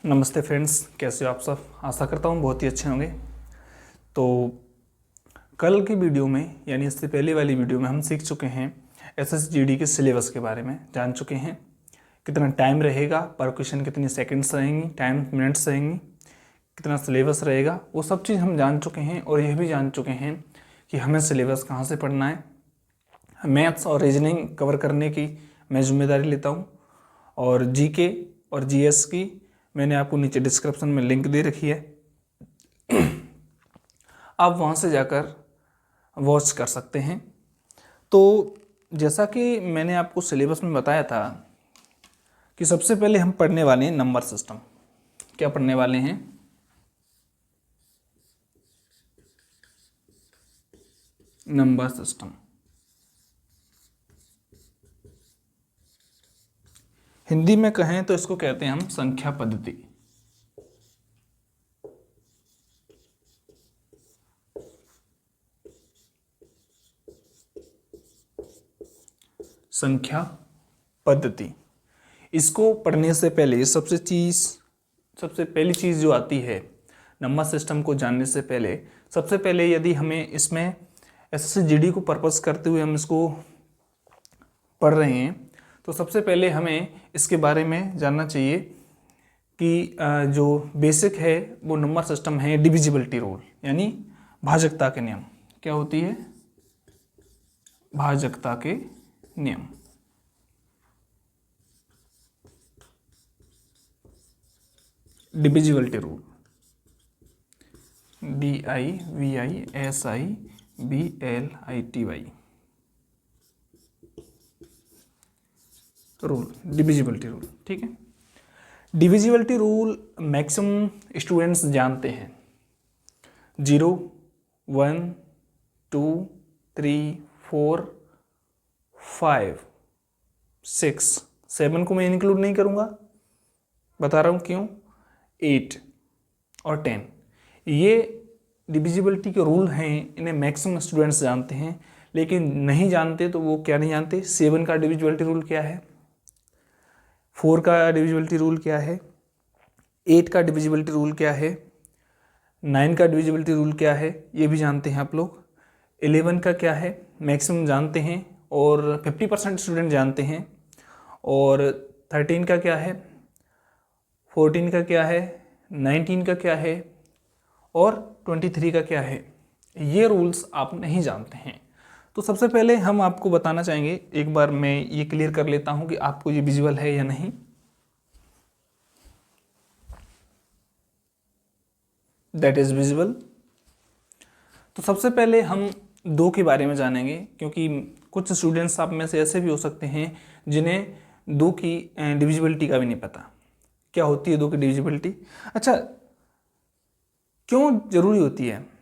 नमस्ते फ्रेंड्स, कैसे हो आप सब। आशा करता हूँ बहुत ही अच्छे होंगे। तो कल की वीडियो में यानी इससे पहले वाली वीडियो में हम सीख चुके हैं एसएसजीडी के सिलेबस के बारे में, जान चुके हैं कितना टाइम रहेगा, पर क्वेश्चन कितनी सेकंड्स रहेंगी, टाइम मिनट्स रहेंगी, कितना सिलेबस रहेगा, वो सब चीज़ हम जान चुके हैं। और यह भी जान चुके हैं कि हमें सिलेबस कहाँ से पढ़ना है। मैथ्स और रीजनिंग कवर करने की मैं जिम्मेदारी लेता हूँ, और जीके और जीएस की मैंने आपको नीचे डिस्क्रिप्शन में लिंक दे रखी है, आप वहाँ से जाकर वॉच कर सकते हैं। तो जैसा कि मैंने आपको सिलेबस में बताया था कि सबसे पहले हम पढ़ने वाले हैं नंबर सिस्टम। क्या पढ़ने वाले हैं? Number system. हिंदी में कहें तो इसको कहते हैं हम संख्या पद्धति। संख्या पद्धति। इसको पढ़ने से पहले सबसे पहली चीज़ जो आती है नंबर सिस्टम को जानने से पहले, सबसे पहले यदि हमें इसमें एसएसजीडी को पर्पस करते हुए हम इसको पढ़ रहे हैं तो सबसे पहले हमें इसके बारे में जानना चाहिए कि जो बेसिक है वो नंबर सिस्टम है डिविजिबिलिटी रूल, यानी भाजकता के नियम। क्या होती है? भाजकता के नियम। Divisibility rule, DIVISIBLITY rule, divisibility rule. ठीक है, डिविजिबिलिटी रूल मैक्सिमम स्टूडेंट्स जानते हैं। 0, 1, 2, 3, 4, 5, 6, 7 को मैं इंक्लूड नहीं करूँगा, बता रहा हूँ क्यों। 8 और 10 ये डिविजिबिलिटी के रूल हैं, इन्हें मैक्सिमम स्टूडेंट्स जानते हैं। लेकिन नहीं जानते तो वो क्या नहीं जानते? 7 का डिविजिबिलिटी रूल क्या है, 4 का डिविजिबिलिटी रूल क्या है, 8 का डिविजिबिलिटी रूल क्या है, 9 का डिविजिबिलिटी रूल क्या है, ये भी जानते हैं आप लोग। 11 का क्या है मैक्सिमम जानते हैं और 50% स्टूडेंट जानते हैं। और 13 का क्या है, 14 का क्या है, 19 का क्या है और 23 का क्या है, ये रूल्स आप नहीं जानते हैं। तो सबसे पहले हम आपको बताना चाहेंगे, एक बार मैं ये क्लियर कर लेता हूं कि आपको ये विजुअल है या नहीं। That is visual. तो सबसे पहले हम 2 के बारे में जानेंगे, क्योंकि कुछ स्टूडेंट्स आप में से ऐसे भी हो सकते हैं जिन्हें 2 की डिविजिबिलिटी का भी नहीं पता। क्या होती है 2 की डिविजिबिलिटी? अच्छा, क्यों जरूरी होती है?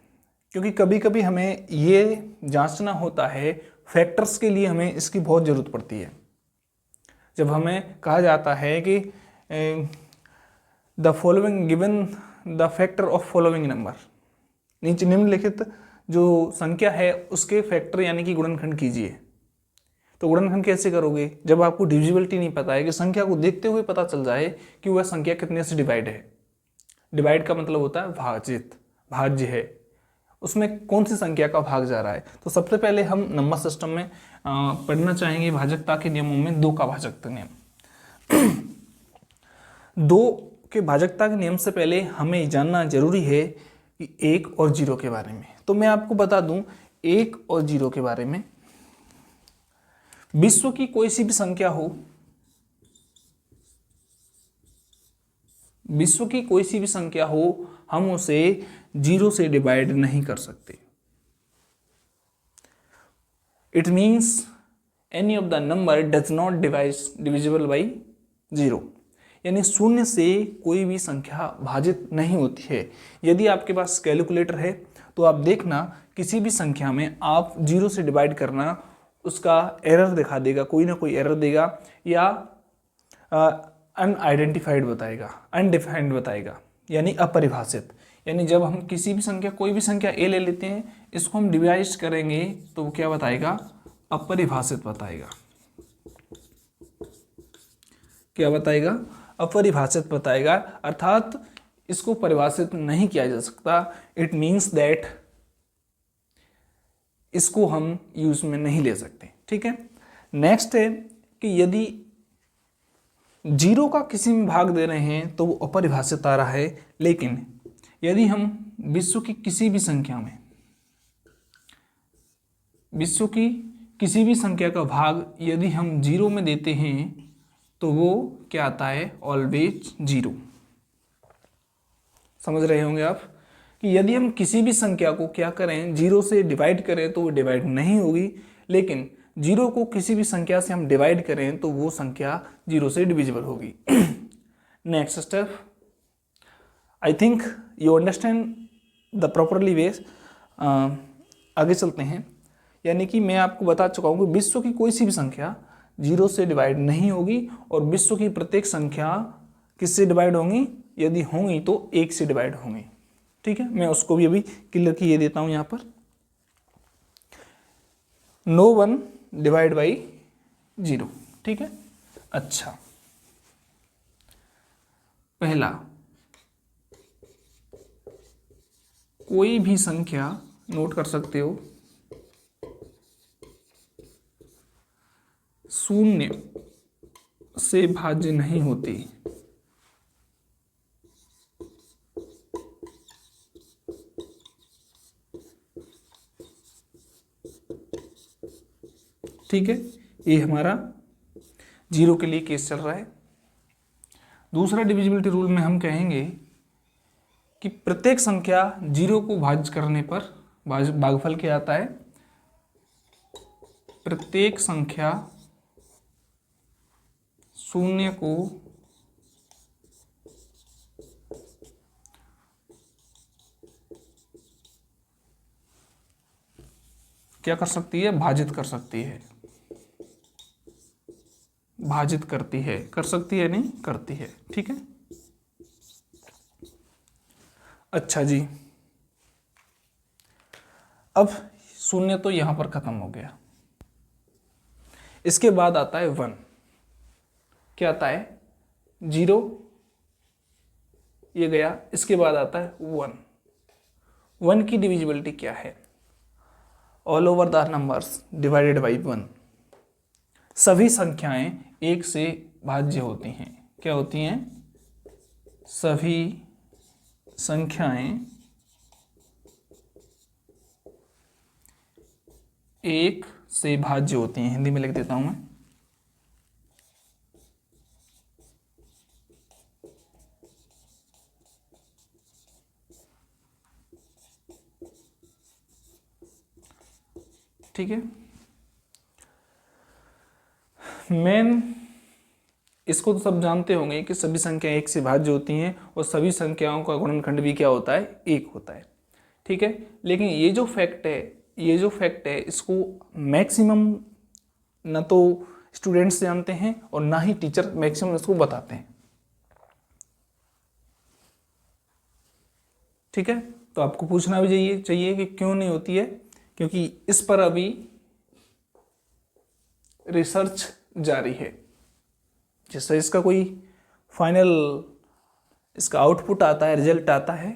क्योंकि कभी कभी हमें ये जांचना होता है, फैक्टर्स के लिए हमें इसकी बहुत ज़रूरत पड़ती है। जब हमें कहा जाता है कि the following given the factor of following number, नीचे निम्नलिखित जो संख्या है उसके फैक्टर यानी कि गुणनखंड कीजिए। तो गुणनखंड कैसे करोगे? जब आपको डिविजिबिलिटी नहीं पता है, कि संख्या को देखते हुए पता चल जाए कि वह संख्या कितने से डिवाइड है। डिवाइड का मतलब होता है भाजित, भाज्य है, उसमें कौन सी संख्या का भाग जा रहा है। तो सबसे पहले हम नंबर सिस्टम में पढ़ना चाहेंगे भाजकता के नियमों में 2 का भाजकता नियम। 2 के भाजकता के नियम से पहले हमें जानना जरूरी है कि 1 और 0 के बारे में। तो मैं आपको बता दूं 1 और 0 के बारे में। विश्व की कोई सी भी संख्या हो, विश्व की कोई सी भी संख्या हो, हम उसे 0 से डिवाइड नहीं कर सकते। It means any of the number does not divisible by 0, यानी 0 से कोई भी संख्या भाजित नहीं होती है। यदि आपके पास कैलकुलेटर है तो आप देखना, किसी भी संख्या में आप 0 से डिवाइड करना, उसका एरर दिखा देगा, कोई ना कोई एरर देगा, या अनआइडेंटिफाइड बताएगा, अनडिफाइंड बताएगा, यानी अपरिभाषित। यानी जब हम किसी भी संख्या, कोई भी संख्या ए ले लेते हैं, इसको हम डिवाइड करेंगे तो वो क्या बताएगा? अपरिभाषित बताएगा। क्या बताएगा? अपरिभाषित बताएगा, अर्थात इसको परिभाषित नहीं किया जा सकता। इट मीन्स दैट इसको हम यूज में नहीं ले सकते। ठीक है। नेक्स्ट है कि यदि 0 का किसी में भाग दे रहे हैं तो वो अपरिभाषित आ रहा है, लेकिन यदि हम विश्व की किसी भी संख्या में, विश्व की किसी भी संख्या का भाग यदि हम 0 में देते हैं तो वो क्या आता है, ऑलवेज 0। समझ रहे होंगे आप कि यदि हम किसी भी संख्या को क्या करें, 0 से डिवाइड करें तो वो डिवाइड नहीं होगी, लेकिन 0 को किसी भी संख्या से हम डिवाइड करें तो वो संख्या 0 से डिविजिबल होगी। Next step, I think you understand the properly ways. आगे चलते हैं। यानी कि मैं आपको बता चुका हूँ कि विश्व की कोई सी भी संख्या 0 से डिवाइड नहीं होगी, और विश्व की प्रत्येक संख्या किससे डिवाइड होंगी, यदि होंगी तो 1 से डिवाइड होंगी। ठीक है, मैं उसको भी अभी क्लियर किए देता हूँ यहाँ पर। No 1 divide by 0। ठीक है। अच्छा, पहला, कोई भी संख्या नोट कर सकते हो 0 से भाज्य नहीं होती। ठीक है, ये हमारा 0 के लिए केस चल रहा है। दूसरा डिविजिबिलिटी रूल में हम कहेंगे कि प्रत्येक संख्या 0 को भाज्य करने पर भागफल क्या आता है, प्रत्येक संख्या 0 को क्या कर सकती है, भाजित कर सकती है। भाजित करती है, कर सकती है नहीं, करती है। ठीक है। अच्छा जी, अब 0 तो यहां पर खत्म हो गया। इसके बाद आता है 1। क्या आता है, 0 ये गया। इसके बाद आता है 1। 1 की डिविजिबिलिटी क्या है, all over the numbers divided by 1। सभी संख्याएं 1 से भाज्य होती हैं। क्या होती हैं, सभी संख्याएं 1 से भाज्य होती हैं। हिंदी में लिख देता हूं मैं। ठीक है। मेन इसको तो सब जानते होंगे कि सभी संख्याएं 1 से भाज्य होती हैं, और सभी संख्याओं का गुणनखंड भी क्या होता है, 1 होता है। ठीक है। लेकिन ये जो फैक्ट है इसको मैक्सिमम न तो स्टूडेंट्स जानते हैं और ना ही टीचर मैक्सिमम इसको बताते हैं। ठीक है। तो आपको पूछना भी चाहिए कि क्यों नहीं होती है, क्योंकि इस पर अभी रिसर्च जारी है। जैसे इसका कोई फाइनल इसका आउटपुट आता है, रिजल्ट आता है,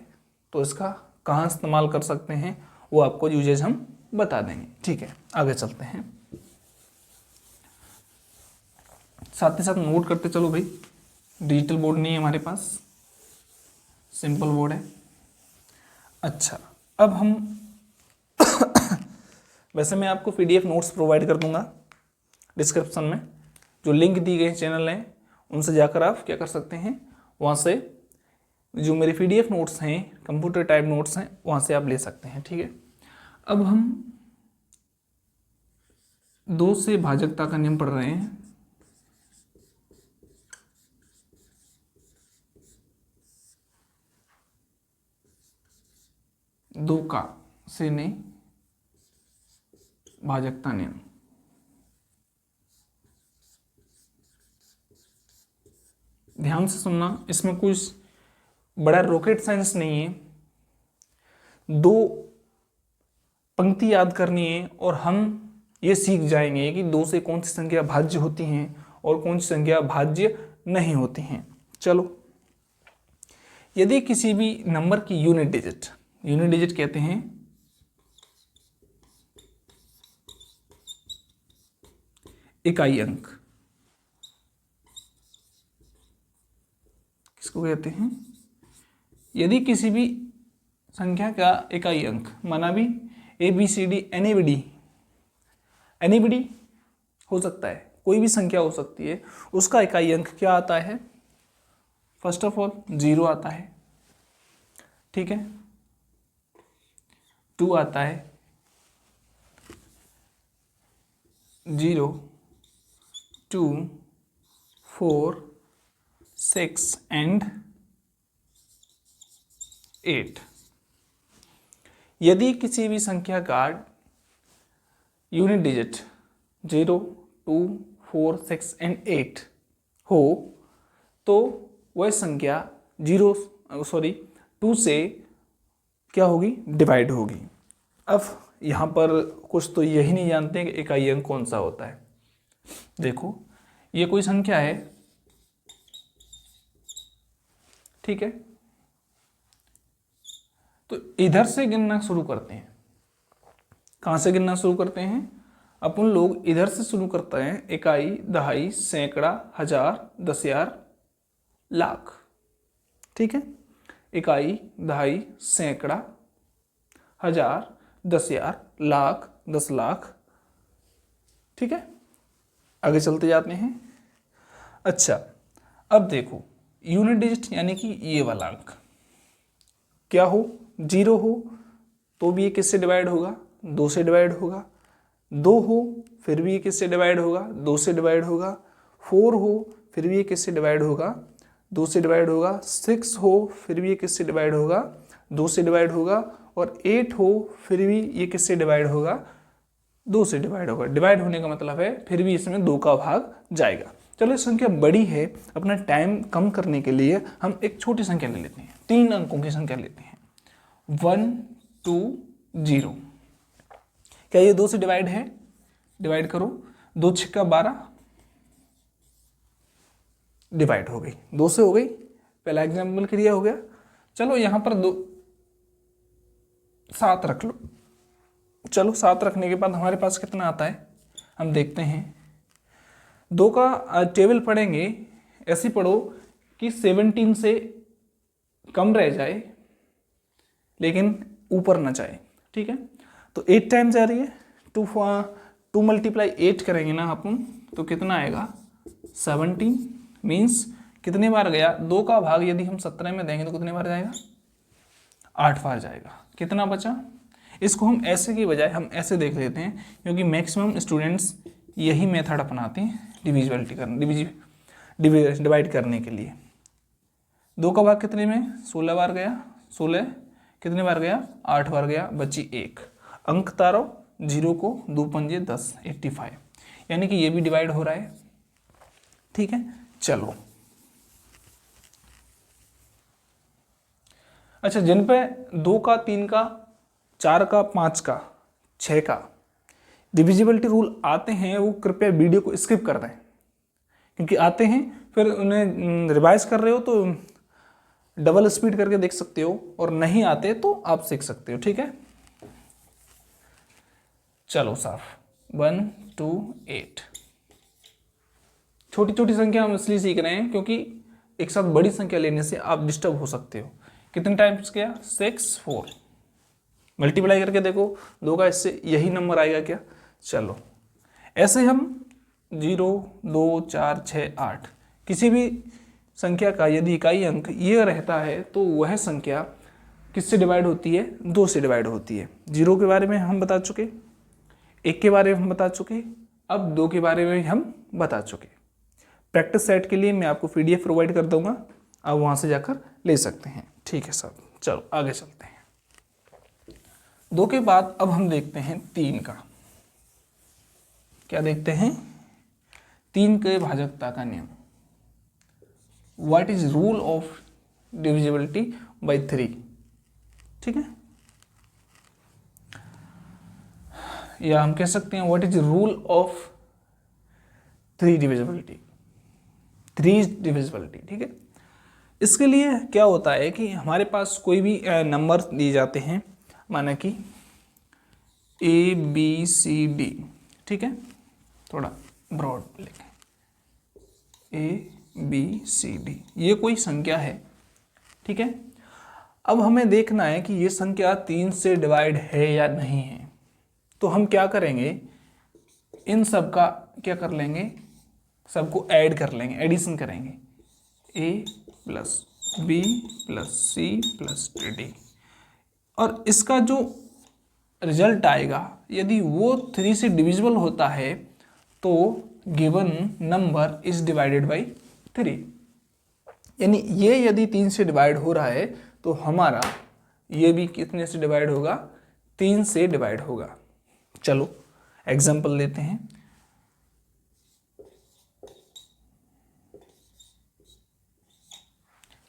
तो इसका कहाँ इस्तेमाल कर सकते हैं वो आपको यूजेज हम बता देंगे। ठीक है, आगे चलते हैं। साथ ही साथ नोट करते चलो भाई, डिजिटल बोर्ड नहीं है हमारे पास, सिंपल बोर्ड है। अच्छा, अब हम वैसे मैं आपको PDF नोट्स प्रोवाइड कर दूंगा डिस्क्रिप्शन में, जो लिंक दी गई चैनल हैं उनसे जाकर आप क्या कर सकते हैं, वहाँ से जो मेरे PDF नोट्स हैं, कंप्यूटर टाइप नोट्स हैं, वहाँ से आप ले सकते हैं। ठीक है। अब हम 2 से भाजकता का नियम पढ़ रहे हैं। दो का से ने भाजकता नियम। ध्यान से सुनना, इसमें कुछ बड़ा रॉकेट साइंस नहीं है। 2 पंक्ति याद करनी है और हम ये सीख जाएंगे कि 2 से कौन सी संख्या भाज्य होती हैं और कौन सी संख्या भाज्य नहीं होती हैं। चलो, यदि किसी भी नंबर की यूनिट डिजिट कहते हैं इकाई अंक, किसको कहते हैं? यदि किसी भी संख्या का इकाई अंक, माना भी ABCD एनीबडी हो सकता है, कोई भी संख्या हो सकती है, उसका इकाई अंक क्या आता है? फर्स्ट ऑफ ऑल 0 आता है, ठीक है, 2 आता है, 0, 2, 4, 6 एंड 8। यदि किसी भी संख्या का यूनिट डिजिट 0, 2, 4, 6 एंड 8 हो तो वह संख्या 2 से क्या होगी? डिवाइड होगी। अब यहाँ पर कुछ तो यही नहीं जानते कि इकाई अंक कौन सा होता है। देखो, ये कोई संख्या है, ठीक है, तो इधर से गिनना शुरू करते हैं। कहाँ से गिनना शुरू करते हैं? अपन लोग इधर से शुरू करते हैं, इकाई, दहाई, सैकड़ा, हजार, दसियार, लाख, ठीक है, इकाई, दहाई, सैकड़ा, हजार, दसियार, लाख, 10 लाख, ठीक है, आगे चलते जाते हैं। अच्छा, अब देखो, यूनिट डिजिट यानी कि ये वाला अंक क्या हो? 0 हो तो भी ये किससे डिवाइड होगा? 2 से डिवाइड होगा। 2 हो फिर भी ये किससे डिवाइड होगा? 2 से डिवाइड होगा। 4 हो फिर भी ये किससे डिवाइड होगा? 2 से डिवाइड होगा। 6 हो फिर भी ये किससे डिवाइड होगा? 2 से डिवाइड होगा। और 8 हो फिर भी ये किससे डिवाइड होगा? 2 से डिवाइड होगा। डिवाइड होने का मतलब है फिर भी इसमें 2 का भाग जाएगा। चलो, संख्या बड़ी है, अपना टाइम कम करने के लिए हम एक छोटी संख्या ले लेते हैं, 3 अंकों की संख्या लेते हैं, 1, 2, 0। क्या ये 2 से डिवाइड है? डिवाइड करो, 2 छक्का 12, डिवाइड हो गई, 2 से हो गई। पहला एग्जाम्पल क्लियर हो गया। चलो यहाँ पर 7 रख लो। चलो, 7 रखने के बाद हमारे पास कितना आता है हम देखते हैं। 2 का टेबल पढ़ेंगे, ऐसे पढ़ो कि 17 से कम रह जाए लेकिन ऊपर ना जाए, ठीक है। तो 8 टाइम जा रही है, 2 मल्टीप्लाई 8 करेंगे ना अपन तो कितना आएगा? 17 मीन्स कितने बार गया? 2 का भाग यदि हम 17 में देंगे तो कितने बार जाएगा? 8 बार जाएगा। कितना बचा? इसको हम ऐसे की बजाय हम ऐसे देख लेते हैं, क्योंकि मैक्सिमम स्टूडेंट्स यही मेथड अपनाते हैं डिवाइड करने के लिए। 2 का भाग कितने में? 16 बार गया। 16 कितने बार गया? 8 बार गया, बची 1। अंक तारो 0 को 2 पंजे 10, 85, यानी कि ये भी डिवाइड हो रहा है, ठीक है। चलो, अच्छा, जिन पे 2 का, 3 का, 4 का, 5 का, 6 का डिविजिबिलिटी रूल आते हैं वो कृपया वीडियो को स्किप कर दें, क्योंकि आते हैं फिर उन्हें रिवाइज कर रहे हो तो डबल स्पीड करके देख सकते हो, और नहीं आते तो आप सीख सकते हो, ठीक है। चलो साफ, 1, 2, 8। छोटी छोटी संख्या हम इसलिए सीख रहे हैं क्योंकि एक साथ बड़ी संख्या लेने से आप डिस्टर्ब हो सकते हो। कितने टाइम्स किया? 6, 4। मल्टीप्लाई करके देखो 2 का, इससे यही नंबर आएगा क्या? चलो, ऐसे हम 0, 2, 4, 6, 8 किसी भी संख्या का यदि इकाई अंक ये रहता है तो वह संख्या किससे डिवाइड होती है? 2 से डिवाइड होती है। 0 के बारे में हम बता चुके, 1 के बारे में हम बता चुके, अब 2 के बारे में हम बता चुके। प्रैक्टिस सेट के लिए मैं आपको PDF प्रोवाइड कर दूंगा, आप वहाँ से जाकर ले सकते हैं, ठीक है सर। चलो आगे चलते हैं। 2 के बाद अब हम देखते हैं 3 का। क्या देखते हैं? 3 के भाजकता का नियम। What is rule of divisibility bye 3, ठीक है, या हम कह सकते हैं what is rule of 3 divisibility, 3 divisibility, ठीक है। इसके लिए क्या होता है कि हमारे पास कोई भी नंबर दिए जाते हैं, माना कि ABCD, ठीक है, थोड़ा ब्रॉड लिखें, ABCD, ये कोई संख्या है, ठीक है। अब हमें देखना है कि ये संख्या 3 से डिवाइड है या नहीं है। तो हम क्या करेंगे, इन सब का क्या कर लेंगे, सबको ऐड कर लेंगे, एडिशन करेंगे, A plus B plus C plus D, और इसका जो रिजल्ट आएगा यदि वो 3 से डिविजिबल होता है तो given number is divided by 3। यानी ये यदि 3 से डिवाइड हो रहा है तो हमारा ये भी कितने से डिवाइड होगा, 3 से डिवाइड होगा। चलो एग्जांपल लेते हैं।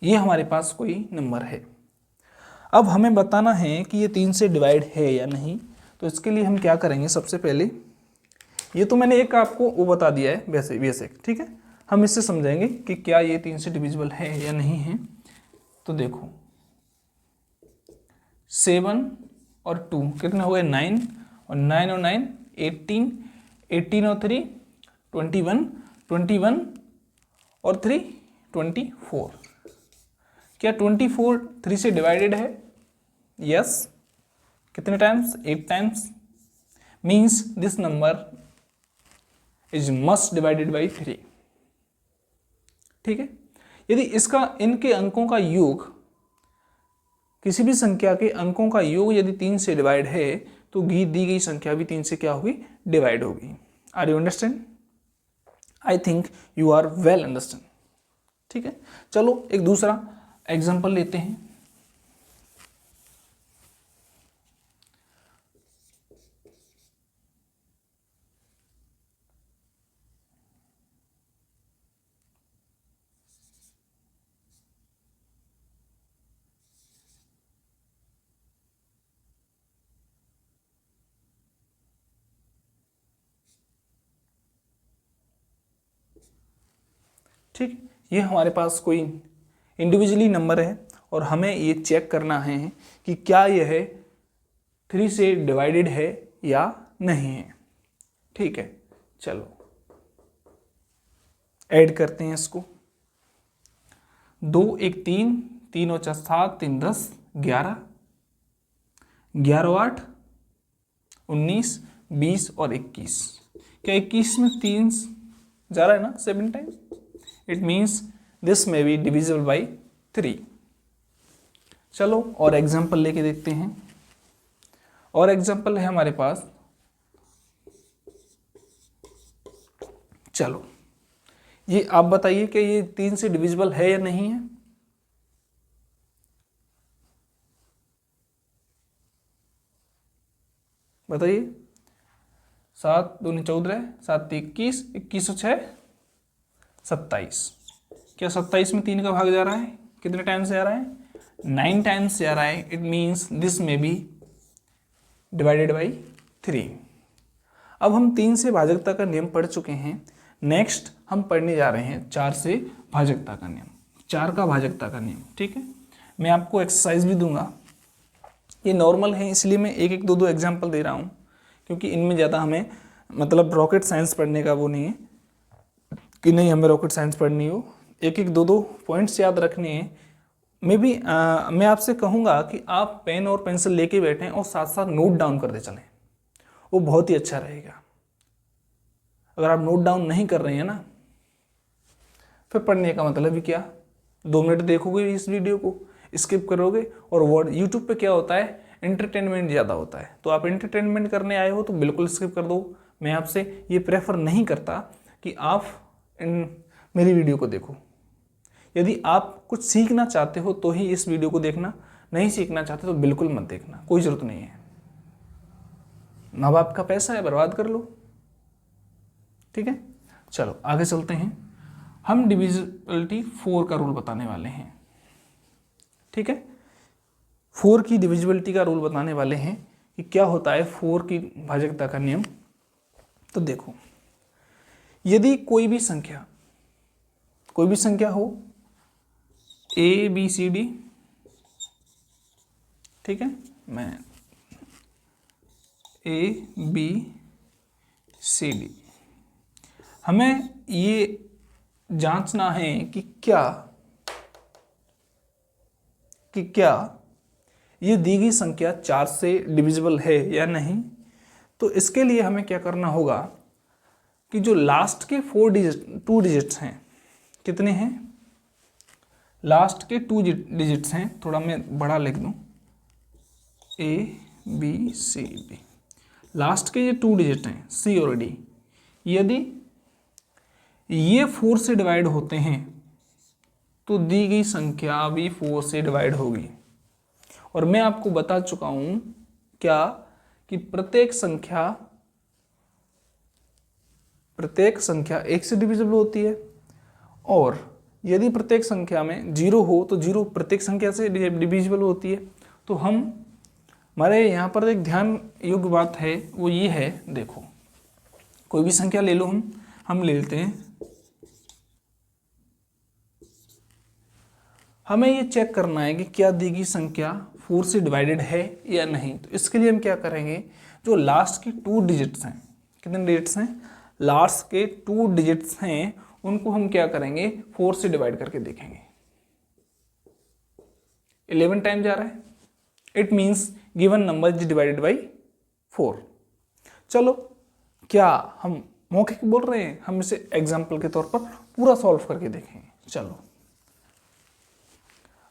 ये हमारे पास कोई नंबर है, अब हमें बताना है कि ये 3 से डिवाइड है या नहीं। तो इसके लिए हम क्या करेंगे, सबसे पहले ये तो मैंने एक आपको वो बता दिया है वैसे बेसिक, ठीक है। हम इससे समझाएंगे कि क्या ये 3 से डिविजिबल है या नहीं है। तो देखो 7 और 2 कितने हो गए, 9, और 9 और 9 18, 18 और 3 21, 21 और 3 24। क्या 24 3 से डिवाइडेड है, यस। कितने times, 8 times, means this number is must divided by 3, ठीक है। यदि इसका इनके अंकों का योग, किसी भी संख्या के अंकों का योग यदि 3 से डिवाइड है तो दी गई संख्या भी 3 से क्या होगी, डिवाइड होगी। Are you understand? I think you are well understand, ठीक है। चलो एक दूसरा एग्जाम्पल लेते हैं। ठीक, ये हमारे पास कोई इंडिविजुअली नंबर है और हमें ये चेक करना है कि क्या यह 3 से डिवाइडेड है या नहीं है, ठीक है। चलो ऐड करते हैं इसको, 2 1 3, 3 और 4 7, 3 10 11, 11 और 8 19, 20 और 21। क्या 21 में 3 जा रहा है ना, 7 टाइम्स, इट मीन्स दिस में बी डिविजिबल बाई 3। चलो और एग्जाम्पल लेके देखते हैं। और एग्जाम्पल है हमारे पास, चलो ये आप बताइए कि ये 3 से डिविजिबल है या नहीं है। बताइए, 7 दूनी 14, 7 21, 21 और 6 27। क्या 27 में 3 का भाग जा रहा है, कितने टाइम्स जा रहा है, 9 टाइम्स जा रहा है। इट मीन्स दिस में बी डिवाइडेड बाई 3। अब हम 3 से भाजकता का नियम पढ़ चुके हैं, नेक्स्ट हम पढ़ने जा रहे हैं 4 से भाजकता का नियम, 4 का भाजकता का नियम, ठीक है। मैं आपको एक्सरसाइज भी दूंगा, ये नॉर्मल है इसलिए मैं एक एक दो दो एग्जाम्पल दे रहा हूँ, क्योंकि इनमें ज़्यादा हमें मतलब रॉकेट साइंस पढ़ने का वो नहीं है कि नहीं हमें रॉकेट साइंस पढ़नी हो, एक एक दो दो पॉइंट्स याद रखने हैं। मैं आपसे कहूँगा कि आप पेन और पेंसिल लेके बैठें और साथ साथ नोट डाउन करते चलें, वो बहुत ही अच्छा रहेगा। अगर आप नोट डाउन नहीं कर रहे हैं ना, फिर पढ़ने का मतलब ही क्या, 2 मिनट देखोगे इस वीडियो को, स्किप करोगे, और वर्ड यूट्यूब पे क्या होता है, एंटरटेनमेंट ज़्यादा होता है, तो आप एंटरटेनमेंट करने आए हो तो बिल्कुल स्किप कर दो। मैं आपसे ये प्रेफर नहीं करता कि आप मेरी वीडियो को देखो। यदि आप कुछ सीखना चाहते हो तो ही इस वीडियो को देखना, नहीं सीखना चाहते तो बिल्कुल मत देखना, कोई ज़रूरत नहीं है। माँ बाप का पैसा है, बर्बाद कर लो, ठीक है। चलो आगे चलते हैं, हम डिविजिबिलिटी 4 का रूल बताने वाले हैं, ठीक है। 4 की डिविजिबिलिटी का रूल बताने वाले हैं कि क्या होता है 4 की भाजकता का नियम। तो देखो, यदि कोई भी संख्या हो ABCD, ठीक है, मैं ABCD। हमें ये जांचना है कि क्या ये दी गई संख्या 4 से डिविजिबल है या नहीं। तो इसके लिए हमें क्या करना होगा कि जो लास्ट के 2 डिजिट्स हैं, कितने हैं, लास्ट के 2 डिजिट्स हैं, थोड़ा मैं बड़ा लिख दूं, ABCD, लास्ट के ये 2 डिजिट हैं C और D, यदि ये 4 से डिवाइड होते हैं तो दी गई संख्या भी 4 से डिवाइड होगी। और मैं आपको बता चुका हूं क्या कि प्रत्येक संख्या 1 से डिविजिबल होती है, और यदि प्रत्येक संख्या में 0 हो तो 0 प्रत्येक संख्या से डिविजिबल होती है। तो हमारे यहाँ पर एक ध्यान योग्य बात है, वो ये है, देखो कोई भी संख्या ले लो, हम ले लेते हैं, हमें ये चेक करना है कि क्या दी गई संख्या 4 से डिवाइडेड है या नहीं। तो इसके लिए हम क्या करेंगे, जो लास्ट के 2 डिजिट्स हैं, कितने डिजिट्स हैं, लास्ट के 2 डिजिट्स हैं, उनको हम क्या करेंगे, 4 से डिवाइड करके देखेंगे। 11 टाइम जा रहा है, it means given number is divided by 4। चलो, क्या हम मौखिक बोल रहे हैं, हम इसे एग्जाम्पल के तौर पर पूरा सॉल्व करके देखेंगे। चलो,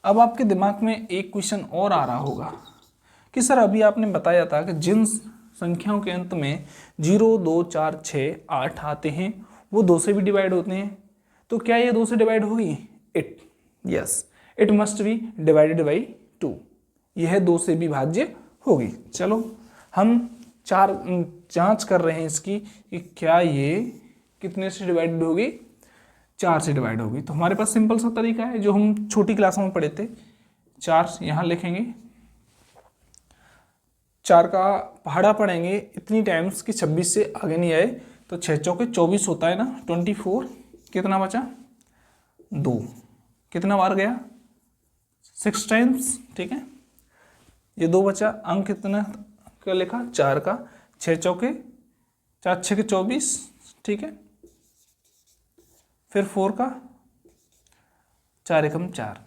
अब आपके दिमाग में एक क्वेश्चन और आ रहा होगा कि सर अभी आपने बताया था कि जिन संख्याओं के अंत में 0, 2, 4, 6, 8 आते हैं वो 2 से भी डिवाइड होते हैं, तो क्या ये 2 से डिवाइड होगी? It must be divided by 2, यह 2 से भी भाज्य होगी। चलो, हम जांच कर रहे हैं इसकी कि क्या ये कितने से डिवाइडेड होगी, 4 से डिवाइड होगी। तो हमारे पास सिंपल सा तरीका है जो हम छोटी क्लासों में पढ़े थे। 4 यहाँ लिखेंगे, 4 का पहाड़ा पढ़ेंगे इतनी टाइम्स कि 26 से आगे नहीं आए, तो 6 चौके 24 होता है ना, 24, कितना बचा 2, कितना बार गया 6 टाइम्स, ठीक है, ये 2 बचा, अंक कितना का लिखा 4 का, 6 चौके 4 6 के 24, ठीक है, फिर 4 का 4 एकम 4,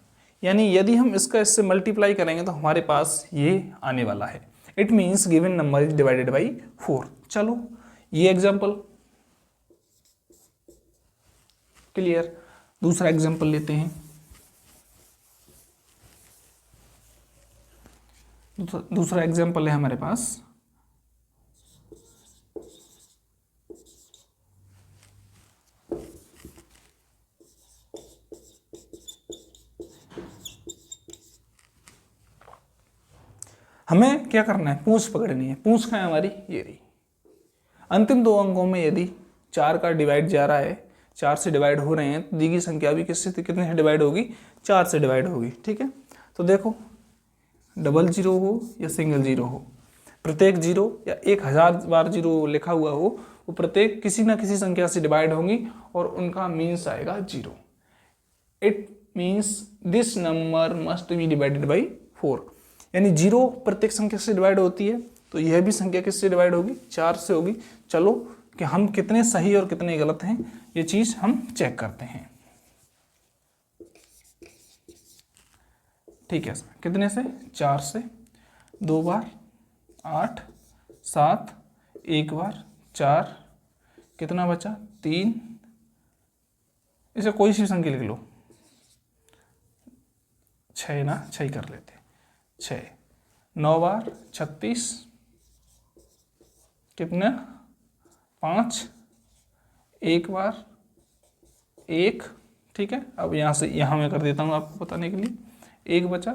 यानी यदि हम इससे मल्टीप्लाई करेंगे तो हमारे पास ये आने वाला है। It means given number is divided by 4। चलो, ये एग्जाम्पल क्लियर। दूसरा एग्जाम्पल लेते हैं। दूसरा एग्जाम्पल है हमारे पास, हमें क्या करना है, पूंछ पकड़नी है। पूंछ का है हमारी ये रही। अंतिम 2 अंकों में यदि 4 का डिवाइड जा रहा है, 4 से डिवाइड हो रहे हैं, तो दी गई संख्या भी कितने से डिवाइड होगी, 4 से डिवाइड होगी, ठीक है। तो देखो, डबल 0 हो या सिंगल 0 हो, प्रत्येक 0 या 1000 बार 0 लिखा हुआ हो, वो प्रत्येक किसी ना किसी संख्या से डिवाइड होंगी और उनका मीन्स आएगा 0। It means this number must be divided by 4, यानी 0 प्रत्येक संख्या से डिवाइड होती है, तो यह भी संख्या किससे डिवाइड होगी, 4 से होगी। चलो, कि हम कितने सही और कितने गलत हैं ये चीज हम चेक करते हैं। ठीक है, कितने से, 4 से, 2 बार 8, 7, 1 बार 4, कितना बचा 3, इसे कोई सी संख्या लिख लो, 6 ना, 6 कर लेते, 6, 9 बार 36, कितना 5, 1 बार 1, ठीक है। अब यहाँ से यहाँ मैं कर देता हूँ आपको बताने के लिए, 1 बचा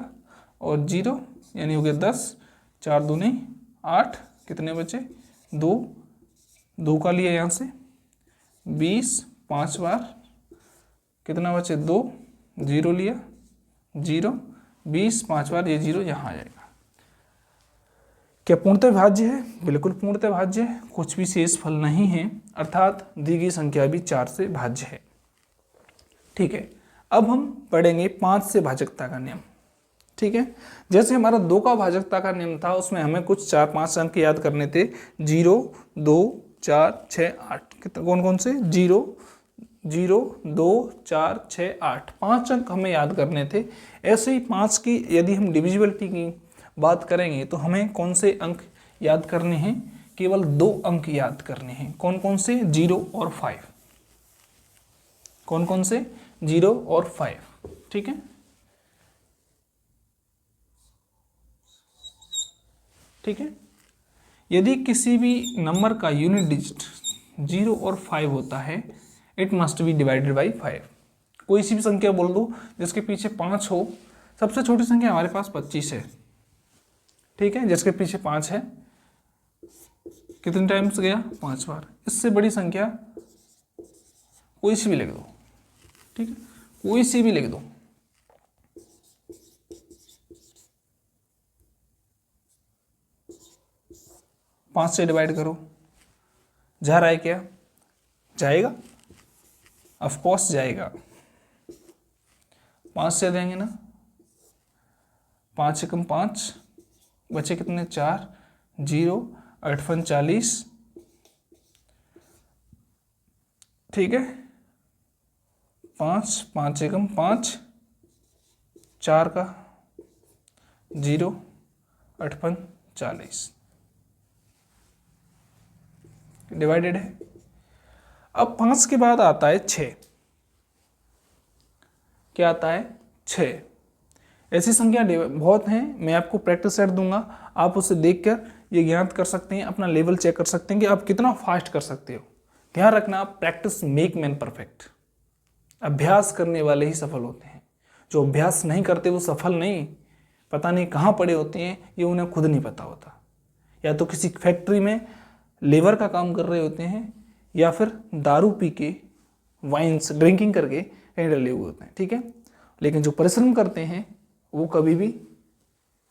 और 0, यानी हो गया 10, 4 दूनी 8, कितने बचे 2, 2 का लिया यहाँ से 20, 5 बार कितना बचे 2, 0 लिया 0, 20, 5 बार ये 0 यहाँ आ जाएगा। क्या पूर्णतः भाज्य है? बिल्कुल पूर्णतः भाज्य है, कुछ भी शेष फल नहीं है, अर्थात दी गई संख्या भी 4 से भाज्य है। ठीक है, अब हम पढ़ेंगे 5 से भाजकता का नियम। ठीक है, जैसे हमारा 2 का भाजकता का नियम था, उसमें हमें कुछ 4-5 अंक याद करने थे। 0, 2, 4, 6, 8। कितने, कौन कौन से? 0, 0, 2, 4, 6, 8, 5 अंक हमें याद करने थे। ऐसे ही 5 की यदि हम डिविजिबिलिटी की बात करेंगे तो हमें कौन से अंक याद करने हैं? केवल 2 अंक याद करने हैं। कौन कौन से? 0 और 5। कौन कौन से? 0 और 5। ठीक है, ठीक है। यदि किसी भी नंबर का यूनिट डिजिट 0 और 5 होता है, it must be divided by 5। कोई सी भी संख्या बोल दो जिसके पीछे 5 हो। सबसे छोटी संख्या हमारे पास 25 है, ठीक है, जिसके पीछे 5 है। कितने टाइम्स गया? 5 बार। इससे बड़ी संख्या कोई सी भी लिख दो, ठीक है, कोई सी भी लिख दो। पाँच से डिवाइड करो, जा रहा है क्या? जाएगा, ऑफ कोर्स जाएगा। 5 से देंगे ना, 5 एकम 5, बचे कितने? 4, 0, 8 फन 40, ठीक है। 5, 5 एकम 5, 4 का 0, 8 फन 40 डिवाइडेड है। अब 5 के बाद आता है 6। क्या आता है? 6। ऐसी संख्या बहुत हैं, मैं आपको प्रैक्टिस सेट दूंगा, आप उसे देखकर ये ज्ञात कर सकते हैं, अपना लेवल चेक कर सकते हैं कि आप कितना फास्ट कर सकते हो। ध्यान रखना, आप प्रैक्टिस मेक मैन परफेक्ट। अभ्यास करने वाले ही सफल होते हैं, जो अभ्यास नहीं करते वो सफल नहीं, पता नहीं कहाँ पड़े होते हैं, ये उन्हें खुद नहीं पता होता। या तो किसी फैक्ट्री में लेबर का काम कर रहे होते हैं, या फिर दारू पी के, वाइन्स ड्रिंकिंग करके कहीं डले हुए होते हैं, ठीक है। लेकिन जो परिश्रम करते हैं वो कभी भी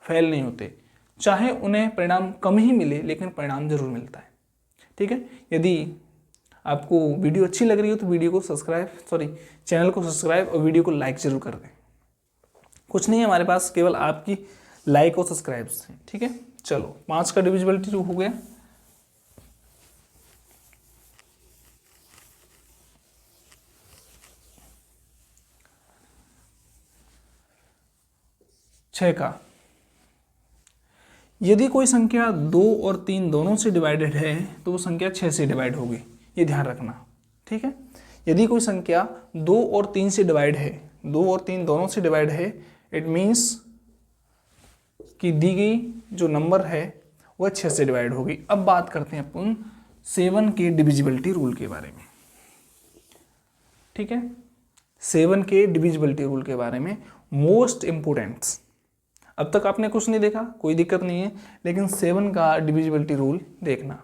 फेल नहीं होते, चाहे उन्हें परिणाम कम ही मिले, लेकिन परिणाम जरूर मिलता है, ठीक है। यदि आपको वीडियो अच्छी लग रही हो तो वीडियो को चैनल को सब्सक्राइब और वीडियो को लाइक जरूर कर दें। कुछ नहीं है हमारे पास, केवल आपकी लाइक और सब्सक्राइब हैं, ठीक है। चलो, 5 का डिविजिबिलिटी जो हो गया। छः का, यदि कोई संख्या 2 और 3 दोनों से डिवाइडेड है तो वो संख्या 6 से डिवाइड होगी, ये ध्यान रखना, ठीक है। यदि कोई संख्या 2 और 3 से डिवाइड है, 2 और 3 दोनों से डिवाइड है, इट मीन्स कि दी गई जो नंबर है वह 6 से डिवाइड होगी। अब बात करते हैं अपन 7 के डिविजिबिलिटी रूल के बारे में, ठीक है। 7 के डिविजिबिलिटी रूल के बारे में मोस्ट इंपोर्टेंट। अब तक आपने कुछ नहीं देखा, कोई दिक्कत नहीं है, लेकिन 7 का डिविजिबिलिटी रूल देखना।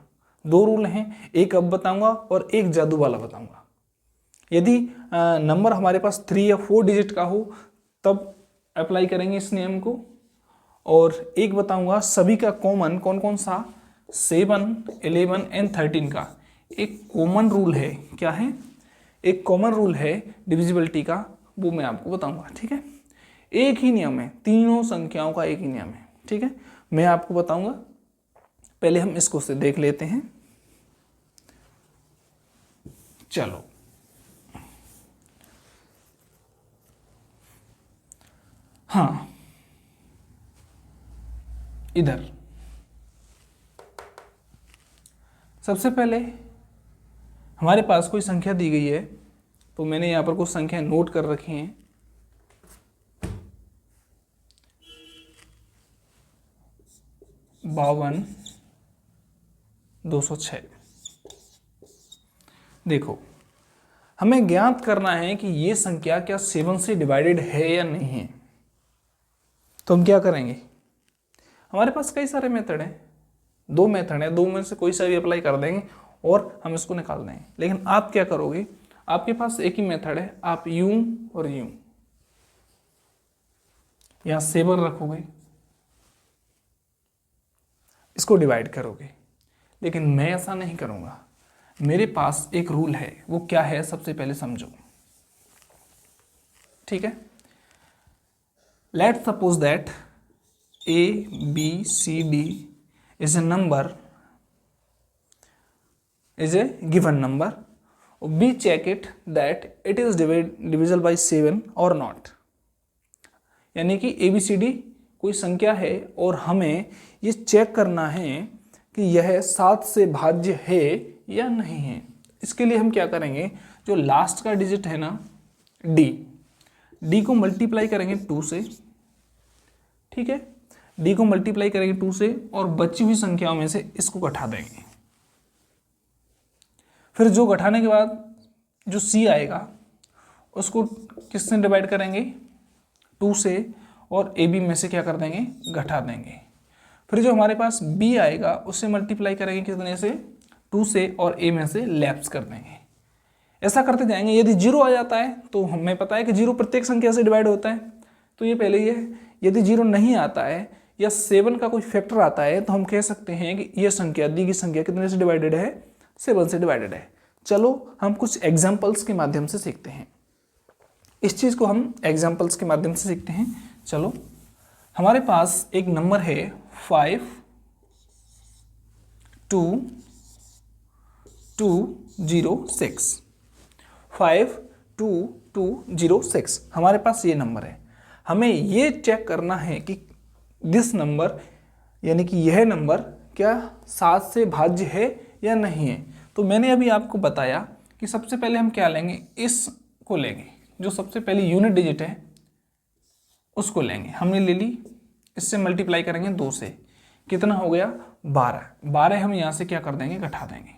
2 रूल हैं, एक अब बताऊंगा और एक जादू वाला बताऊंगा। यदि नंबर हमारे पास 3 या 4 डिजिट का हो तब अप्लाई करेंगे इस नियम को, और एक बताऊंगा सभी का कॉमन, कौन कौन सा? 7, 11 एंड 13 का एक कॉमन रूल है। क्या है? एक कॉमन रूल है डिविजिबिलिटी का, वो मैं आपको बताऊंगा, ठीक है। एक ही नियम है, तीनों संख्याओं का एक ही नियम है, ठीक है, मैं आपको बताऊंगा। पहले हम इसको से देख लेते हैं। चलो, हाँ, इधर सबसे पहले हमारे पास कोई संख्या दी गई है, तो मैंने यहां पर कुछ संख्या नोट कर रखी हैं। 52, 206। देखो, हमें ज्ञात करना है कि ये संख्या क्या 7 से डिवाइडेड है या नहीं है। तो हम क्या करेंगे? हमारे पास कई सारे मेथड हैं, 2 मेथड हैं, 2 में से कोई सा भी अप्लाई कर देंगे और हम इसको निकाल देंगे। लेकिन आप क्या करोगे? आपके पास एक ही मेथड है, आप यूं और यूं, यहां 7 रखोगे, इसको डिवाइड करोगे। लेकिन मैं ऐसा नहीं करूंगा, मेरे पास एक रूल है। वो क्या है? सबसे पहले समझो। ठीक है। Let's suppose that A B C D is a number, is a given number, we check it that it is divisible by 7 or not। यानी कि ABCD कोई संख्या है और हमें ये चेक करना है कि यह 7 से भाज्य है या नहीं है। इसके लिए हम क्या करेंगे, जो लास्ट का डिजिट है ना D को मल्टीप्लाई करेंगे 2 से, ठीक है, D को मल्टीप्लाई करेंगे 2 से और बची हुई संख्याओं में से इसको घटा देंगे। फिर जो घटाने के बाद जो C आएगा उसको किससे डिवाइड करेंगे, 2 से, और AB में से क्या कर देंगे, घटा देंगे। फिर जो हमारे पास B आएगा उससे मल्टीप्लाई करेंगे कितने से, 2 से, और A में से लैप्स कर देंगे। ऐसा करते जाएंगे। यदि 0 आ जाता है तो हमें पता है कि 0 प्रत्येक संख्या से डिवाइड होता है, तो ये पहले ही है। यदि 0 नहीं आता है या 7 का कोई फैक्टर आता है तो हम कह सकते हैं कि ये संख्या, दी गई संख्या कितने से डिवाइडेड है, 7 से डिवाइडेड है। चलो हम कुछ एग्जाम्पल्स के माध्यम से सीखते हैं। इस चीज़ को हम एग्जाम्पल्स के माध्यम से सीखते हैं। चलो, हमारे पास एक नंबर है 5226, 52206 हमारे पास ये नंबर है। हमें ये चेक करना है कि दिस नंबर, यानी कि यह नंबर क्या 7 से भाज्य है या नहीं है। तो मैंने अभी आपको बताया कि सबसे पहले हम क्या लेंगे, इसको लेंगे, जो सबसे पहली यूनिट डिजिट है उसको लेंगे। हमने ले ली, इससे मल्टीप्लाई करेंगे 2 से, कितना हो गया 12 हम यहाँ से क्या कर देंगे, घटा देंगे,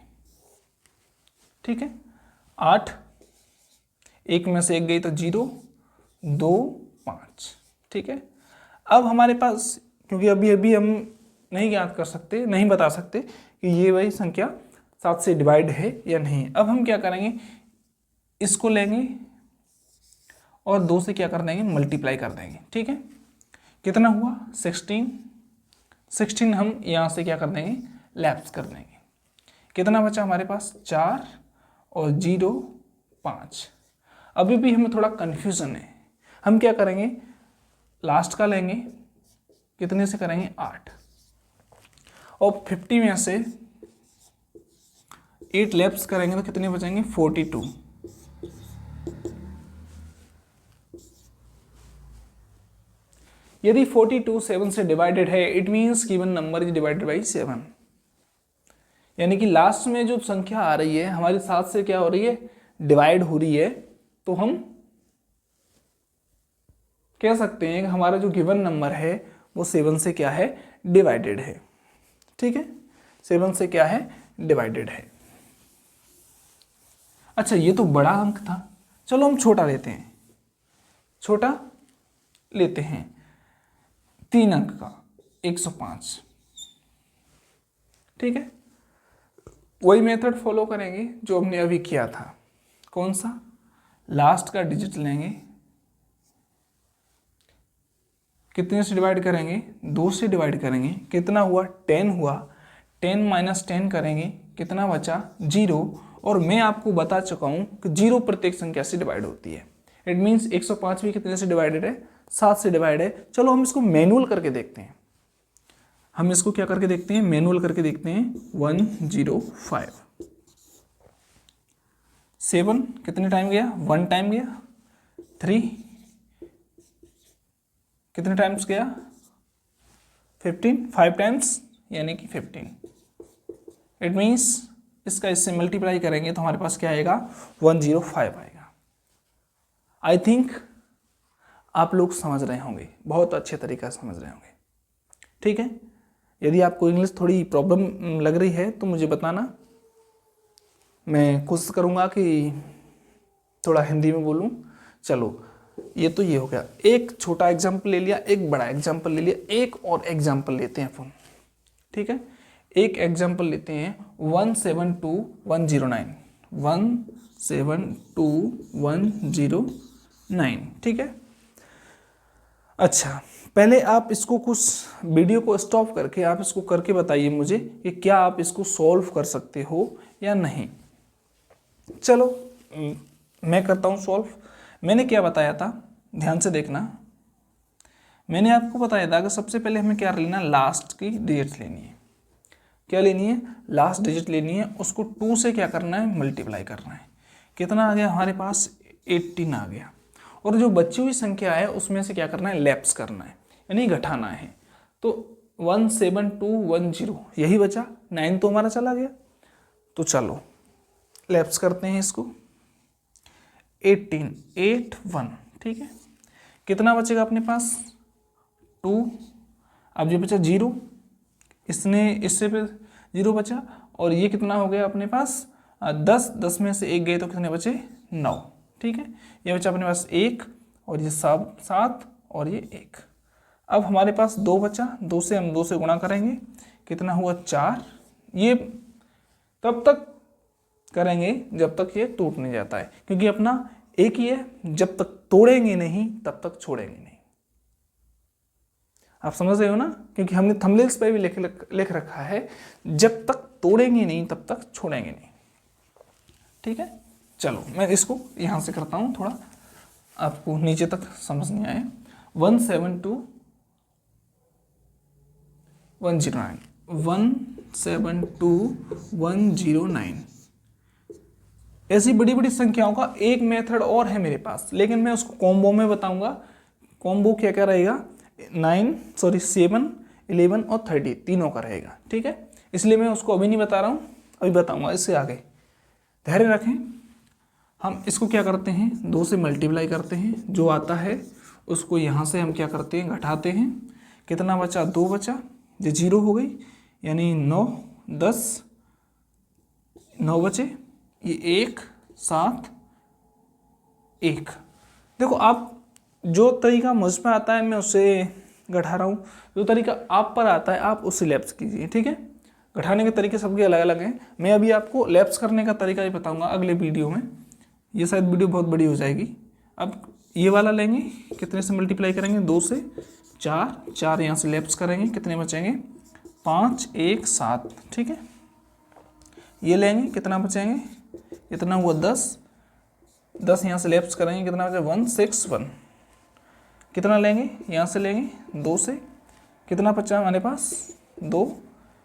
ठीक है। 8, एक में से एक गई तो 0, 2, 5, ठीक है। अब हमारे पास, क्योंकि अभी हम नहीं ज्ञात कर सकते, नहीं बता सकते कि ये वही संख्या 7 से डिवाइड है या नहीं। अब हम क्या करेंगे, इसको लेंगे और 2 से क्या कर देंगे, मल्टीप्लाई कर देंगे, ठीक है। कितना हुआ 16 हम यहाँ से क्या कर देंगे, लैप्स कर देंगे। कितना बचा हमारे पास, 4 और 0, 5। अभी भी हमें थोड़ा कन्फ्यूज़न है। हम क्या करेंगे, लास्ट का लेंगे, कितने से करेंगे, 8, और 50 में से 8 लैप्स करेंगे तो कितने बचेंगे, 42। यदि 42 7 से डिवाइडेड है, it means given number is divided by 7। यानी कि लास्ट में जो संख्या आ रही है हमारी 7 से क्या हो रही है, डिवाइड हो रही है, तो हम कह सकते हैं कि हमारा जो गिवन नंबर है वो 7 से क्या है, डिवाइडेड है, ठीक है। 7 से क्या है, डिवाइडेड है। अच्छा, ये तो बड़ा अंक था, चलो हम छोटा लेते हैं। छोटा लेते हैं 3 अंक का, 105, ठीक है। वही मेथड फॉलो करेंगे जो हमने अभी किया था। कौन सा, लास्ट का डिजिट लेंगे, कितने से डिवाइड करेंगे, 2 से डिवाइड करेंगे। कितना हुआ, 10 हुआ। 10 माइनस 10 करेंगे, कितना बचा, 0। और मैं आपको बता चुका हूं कि 0 प्रत्येक संख्या से डिवाइड होती है। इट मीन्स 105 भी कितने से डिवाइडेड है, 7 से डिवाइड है। चलो हम इसको मैनुअल करके देखते हैं। हम इसको क्या करके देखते हैं, मैनुअल करके देखते हैं। 105, 7 कितने टाइम गया, 1 टाइम गया। 3 कितने टाइम्स गया, 15, 5 टाइम्स, यानी कि 15। इट मीन्स इसका इससे मल्टीप्लाई करेंगे तो हमारे पास क्या आएगा, 105 आएगा। आई थिंक आप लोग समझ रहे होंगे, बहुत अच्छे तरीके से समझ रहे होंगे, ठीक है। यदि आपको इंग्लिश थोड़ी प्रॉब्लम लग रही है तो मुझे बताना, मैं कोशिश करूँगा कि थोड़ा हिंदी में बोलूँ। चलो, ये तो ये हो गया, एक छोटा एग्जाम्पल ले लिया, एक बड़ा एग्जाम्पल ले लिया, एक और एग्जाम्पल लेते हैं अपन, ठीक है। एक एग्जाम्पल लेते हैं 172109, 172109, ठीक है। अच्छा, पहले आप इसको कुछ वीडियो को स्टॉप करके आप इसको करके बताइए मुझे कि क्या आप इसको सॉल्व कर सकते हो या नहीं। चलो मैं करता हूँ सॉल्व। मैंने क्या बताया था, ध्यान से देखना, मैंने आपको बताया था कि सबसे पहले हमें क्या लेना, लास्ट की डिजिट लेनी है। क्या लेनी है, लास्ट डिजिट लेनी है, उसको 2 से क्या करना है, मल्टीप्लाई करना है। कितना आ गया हमारे पास, 18 आ गया। और जो बची हुई संख्या है उसमें से क्या करना है, लैप्स करना है, यानी घटाना है। तो 17210 यही बचा, 9 तो हमारा चला गया। तो चलो लैप्स करते हैं इसको, 18 8 1, ठीक है। कितना बचेगा अपने पास, 2। अब जो बचा 0, इसने इससे पे 0 बचा, और ये कितना हो गया अपने पास 10 में से 1 गए तो कितने बचे, 9, ठीक है। ये बचा अपने पास 1, और ये 7 और ये 1। अब हमारे पास 2 बचा, 2 से हम 2 से गुणा करेंगे, कितना हुआ 4। ये तब तक करेंगे जब तक ये टूट नहीं जाता है, क्योंकि अपना एक ही है, जब तक तोड़ेंगे नहीं तब तक छोड़ेंगे नहीं। आप समझ रहे हो ना, क्योंकि हमने थंबनेल्स पे भी लिख रखा है, जब तक तोड़ेंगे नहीं तब तक छोड़ेंगे नहीं, ठीक है। चलो मैं इसको यहाँ से करता हूँ, थोड़ा आपको नीचे तक समझ नहीं आए। 172 109 ऐसी बड़ी बड़ी संख्याओं का एक मेथड और है मेरे पास, लेकिन मैं उसको कॉम्बो में बताऊंगा। कॉम्बो क्या क्या रहेगा, 7 11 और 30 तीनों का रहेगा, ठीक है। इसलिए मैं उसको अभी नहीं बता रहा हूँ, अभी बताऊंगा इससे आगे। धैर्य रखें। हम इसको क्या करते हैं, 2 से मल्टीप्लाई करते हैं, जो आता है उसको यहाँ से हम क्या करते हैं, घटाते हैं। कितना बचा, 2 बचा, ये 0 हो गई, यानी 9 10 9 बचे, ये 1 7 1। देखो आप जो तरीका मुझ पर आता है मैं उससे घटा रहा हूँ, जो तरीका आप पर आता है आप उससे लैप्स कीजिए, ठीक है। घटाने के तरीके सबके अलग अलग हैं। मैं अभी आपको लैप्स करने का तरीका ही बताऊंगा अगले वीडियो में, ये शायद वीडियो बहुत बड़ी हो जाएगी। अब ये वाला लेंगे, कितने से मल्टीप्लाई करेंगे, 2 से 4 यहाँ से लैप्स करेंगे, कितने बचेंगे 5 1 7, ठीक है। ये लेंगे, कितना बचेंगे, इतना हुआ 10 यहाँ से लैप्स करेंगे, कितना बचा 161। कितना लेंगे, यहाँ से लेंगे 2 से, कितना बचा हमारे पास 2,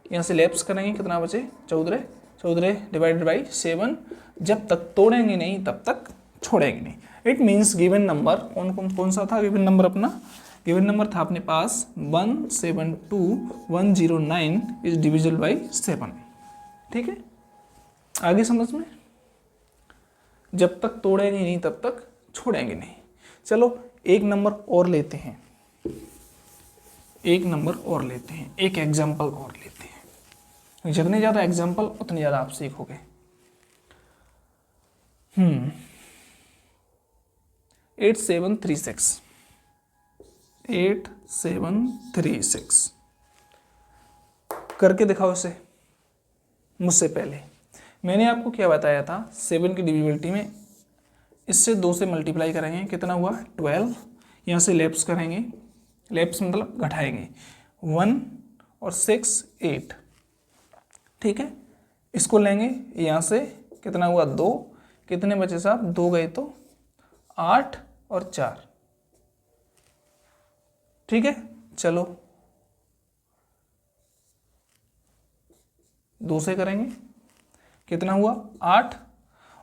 यहाँ से लैप्स करेंगे, कितना बचे 14 डिवाइडेड बाई 7। जब तक तोड़ेंगे नहीं तब तक छोड़ेंगे नहीं। इट मीन्स गिवन नंबर कौन सा था, गिवन नंबर अपना गिवन नंबर था अपने पास 172 109 इज डिविजिबल बाई 7, ठीक है। आगे समझ में, जब तक तोड़ेंगे नहीं तब तक छोड़ेंगे नहीं। चलो एक नंबर और लेते हैं, एक एग्जाम्पल और लेते हैं। जितने ज़्यादा एग्जाम्पल उतने ज़्यादा आप सीखोगे। 8736 करके दिखाओ इसे मुझसे पहले। मैंने आपको क्या बताया था, 7 की डिविजिबिलिटी में इससे 2 से मल्टीप्लाई करेंगे, कितना हुआ 12। यहाँ से लैप्स करेंगे, लैप्स मतलब घटाएंगे, 1 और 6 8, ठीक है। इसको लेंगे, यहाँ से कितना हुआ 2, कितने बचे साहब 2 गए तो 8 और 4, ठीक है। चलो 2 से करेंगे, कितना हुआ 8,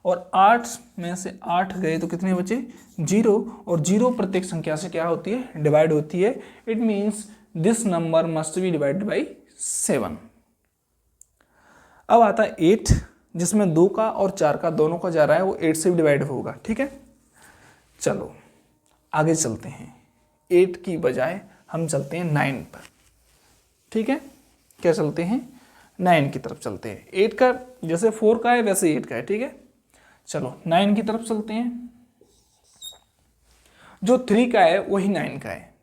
और 8 में से 8 गए तो कितने बचे 0, और 0 प्रत्येक संख्या से क्या होती है, डिवाइड होती है। It means this number must be divided by 7। अब आता है 8, जिसमें 2 का और 4 का दोनों का जा रहा है, वो 8 से भी डिवाइड होगा, ठीक है। चलो आगे चलते हैं, 8 की बजाय हम चलते हैं 9 पर, ठीक है। क्या चलते हैं, 9 की तरफ चलते हैं। 8 का जैसे 4 का है वैसे 8 का है, ठीक है। चलो 9 की तरफ चलते हैं। जो 3 का है वही 9 का है।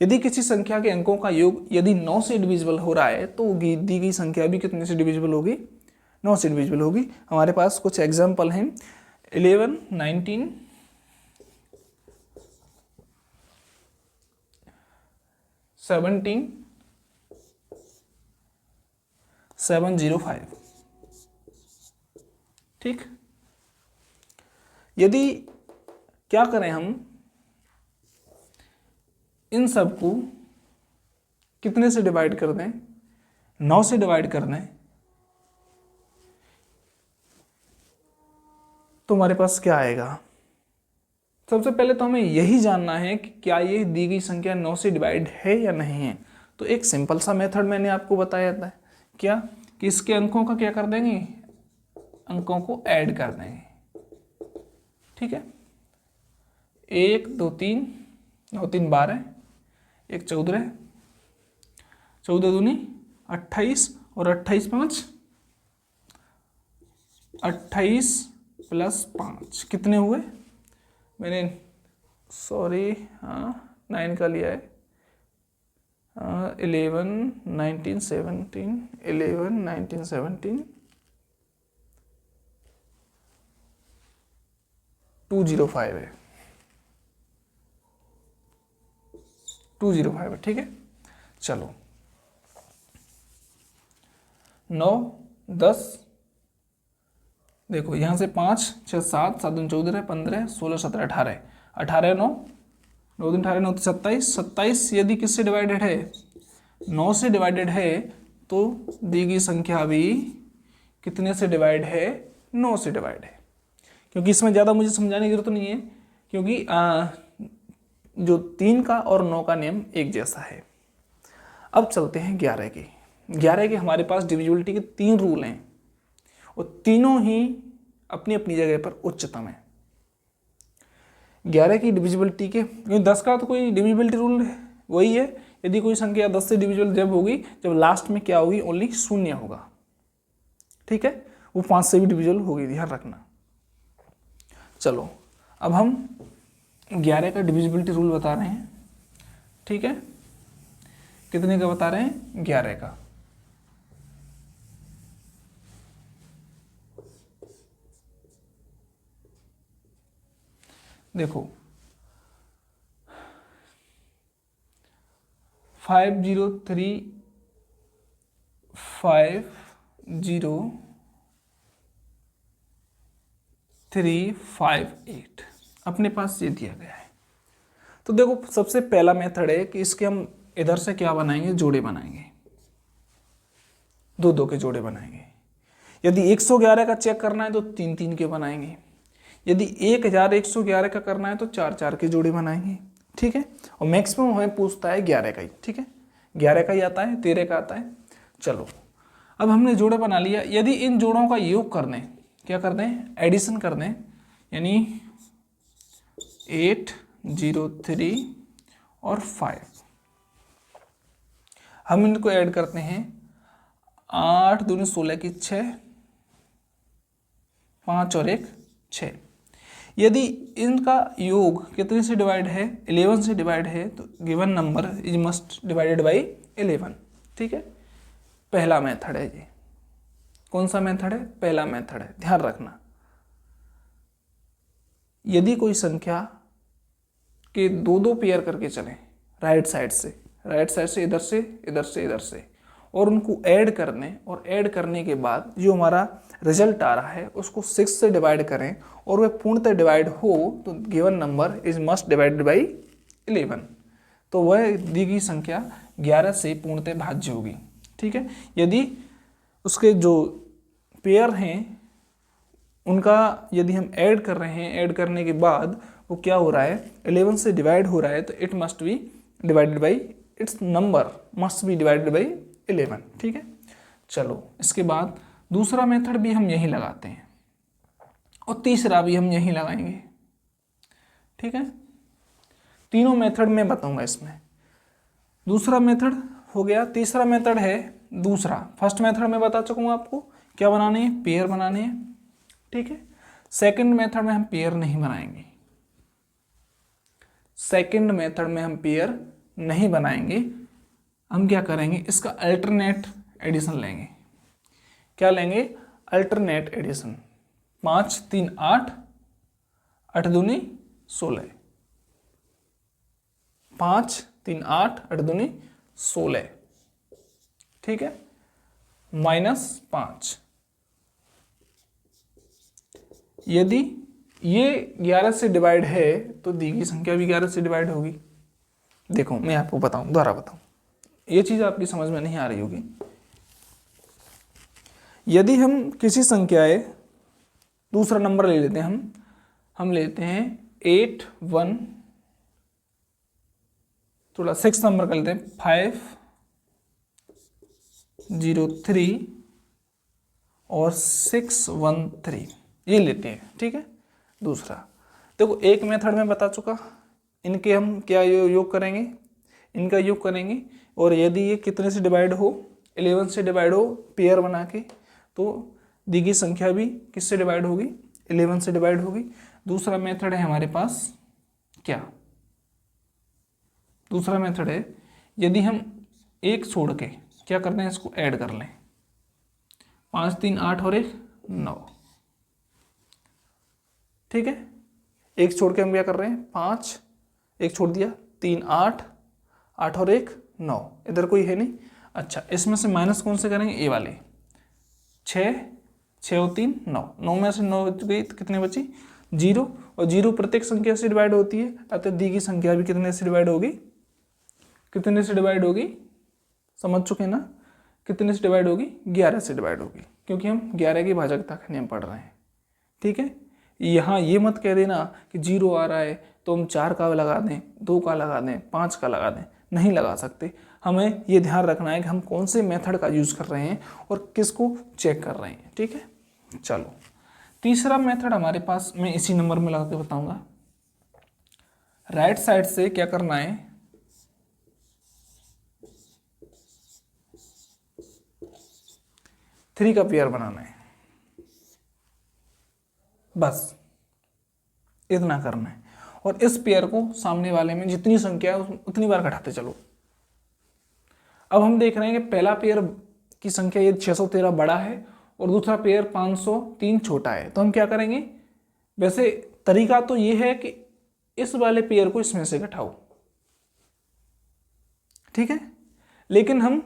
यदि किसी संख्या के अंकों का योग यदि 9 से डिविजिबल हो रहा है तो दी गई संख्या भी कितने से डिविजिबल होगी, 9 से डिविजिबल होगी। हमारे पास कुछ एग्जाम्पल हैं, 11 19 17 705, ठीक। यदि क्या करें हम, इन सबको कितने से डिवाइड कर दें, 9 से डिवाइड कर दें, तो हमारे पास क्या आएगा। सबसे पहले तो हमें यही जानना है कि क्या ये दी गई संख्या 9 से डिवाइड है या नहीं है। तो एक सिंपल सा मेथड मैंने आपको बताया था, क्या कि इसके अंकों का क्या कर देंगे, अंकों को ऐड कर देंगे। ठीक है, 1 2 3 9 3 12, 1 14, 14 दूनी 28 और 28 5 28 प्लस 5 कितने हुए, मैंने सॉरी 9 का लिया है, 11 19 17 11 19 17 205 है, 205 है। ठीक है, चलो 9 10, देखो यहाँ से 5 6 7 7 दूनी 14 15 16 17 18, 18 9 9 दूनी 18 9 27 27 यदि किससे डिवाइडेड है, 9 से डिवाइडेड है, तो दी गई संख्या भी कितने से डिवाइड है, 9 से डिवाइड है। क्योंकि इसमें ज़्यादा मुझे समझाने की जरूरत नहीं है, क्योंकि जो 3 का और 9 का नियम एक जैसा है। अब चलते हैं 11 के। 11 के हमारे पास डिविजिबिलिटी के 3 रूल हैं और तीनों ही अपनी अपनी जगह पर उच्चतम है। 11 की डिविजिबिलिटी के, क्योंकि 10 का तो कोई डिविजिबिलिटी रूल वही है, यदि कोई संख्या 10 से डिविजिबल जब होगी जब लास्ट में क्या होगी, ओनली 0 होगा। ठीक है, वो 5 से भी डिविजिबल होगी, ध्यान रखना। चलो अब हम 11 का डिविजिबिलिटी रूल बता रहे हैं। ठीक है, कितने का बता रहे हैं, 11 का। देखो 50358 अपने पास ये दिया गया है। तो देखो सबसे पहला मेथड है कि इसके हम इधर से क्या बनाएंगे, जोड़े बनाएंगे, 2 2 के जोड़े बनाएंगे। यदि 111 का चेक करना है तो 3 3 के बनाएंगे। यदि 1111 का करना है तो 4 4 के जोड़े बनाएंगे। ठीक है, और मैक्सिमम हमें पूछता है 11 का ही। ठीक है, 11 का ही आता है, 13 का आता है। चलो अब हमने जोड़े बना लिया। यदि इन जोड़ों का योग कर दें, क्या कर दें, एडिशन कर दें, यानी 8 0 3 और 5, हम इनको ऐड करते हैं। 8 दूनी 16 की 6, 5 और 1 6। यदि इनका योग कितने से डिवाइड है, 11 से डिवाइड है, तो given number is must divided by 11। ठीक है, पहला मेथड है ये। कौन सा मेथड है, पहला मेथड है, ध्यान रखना। यदि कोई संख्या के 2 2 पेयर करके चलें, राइट साइड से इधर से इधर से इधर से, और उनको ऐड करने, और ऐड करने के बाद जो हमारा रिजल्ट आ रहा है उसको 6 से डिवाइड करें और वह पूर्णतः डिवाइड हो, तो given number is must divided by 11। तो वह दी गई संख्या 11 से पूर्णतः भाज्य होगी। ठीक है, यदि उसके जो पेयर हैं उनका यदि हम ऐड कर रहे हैं, ऐड करने के बाद वो क्या हो रहा है, 11 से डिवाइड हो रहा है, तो it must be divided by, it's number must be divided by 11। ठीक है, चलो इसके बाद दूसरा मेथड भी हम यही लगाते हैं और तीसरा भी हम यही लगाएंगे। ठीक है, तीनों मेथड मैं बताऊंगा इसमें। दूसरा मेथड हो गया, तीसरा मेथड है दूसरा। फर्स्ट मेथड में बता चुका हूं आपको क्या बनाने हैं, पेयर बनाने हैं। ठीक है, सेकंड मेथड में हम पेयर नहीं बनाएंगे, सेकंड मेथड में हम पेयर नहीं बनाएंगे। हम क्या करेंगे, इसका अल्टरनेट एडिशन लेंगे। क्या लेंगे, अल्टरनेट एडिशन। 5 3 8, 8 दूनी 16, 5 3 8 8 दूनी 16। ठीक है, -5। यदि ये 11 से डिवाइड है तो दी गई संख्या भी 11 से डिवाइड होगी। देखो मैं आपको बताऊं, दोबारा बताऊं, ये चीज़ आपकी समझ में नहीं आ रही होगी। यदि हम किसी संख्याएं, दूसरा नंबर ले लेते हैं, हम लेते हैं 8 1, थोड़ा 6 नंबर कर लेते हैं 5 0 3 और 6 1 3, ये लेते हैं, ठीक है। दूसरा देखो, एक मेथड में बता चुका, इनके हम क्या योग करेंगे, इनका योग करेंगे, और यदि ये कितने से डिवाइड हो, 11 से डिवाइड हो पेयर बना के, तो दी गई संख्या भी किससे डिवाइड होगी, 11 से डिवाइड होगी। दूसरा मेथड है हमारे पास क्या, दूसरा मेथड है यदि हम एक छोड़ के क्या करते हैं, इसको ऐड कर लें, 5 3 8 और 1 9, ठीक है। एक छोड़ के हम क्या कर रहे हैं, 5, एक छोड़ दिया, 3 8, 8 और 1 9, इधर कोई है नहीं। अच्छा, इसमें से माइनस कौन से करेंगे, ए वाले, 6 6 और 3 9, 9 में से 9 बच गई तो कितने बची, 0, और 0 प्रत्येक संख्या से डिवाइड होती है, अतः दी गई संख्या भी कितने से डिवाइड होगी, कितने से डिवाइड होगी, समझ चुके ना, कितने से डिवाइड होगी, 11 से डिवाइड होगी, क्योंकि हम 11 की भाजकता का नियम पढ़ रहे हैं, ठीक है। यहाँ ये मत कह देना कि 0 आ रहा है तो हम 4 का लगा दें, 2 का लगा दें, 5 का लगा दें, नहीं लगा सकते। हमें ये ध्यान रखना है कि हम कौन से मेथड का यूज़ कर रहे हैं और किसको चेक कर रहे हैं, ठीक है। चलो, तीसरा मेथड हमारे पास, मैं इसी नंबर में लगा के बताऊंगा। राइट साइड से क्या करना है, थ्री का पेयर बनाना है, बस इतना करना है, और इस पेयर को सामने वाले में जितनी संख्या है उतनी बार घटाते चलो। अब हम देख रहे हैं कि पहला पेयर की संख्या ये 613 बड़ा है और दूसरा पेयर 503 छोटा है, तो हम क्या करेंगे, वैसे तरीका तो ये है कि इस वाले पेयर को इसमें से घटाओ, ठीक है। लेकिन हम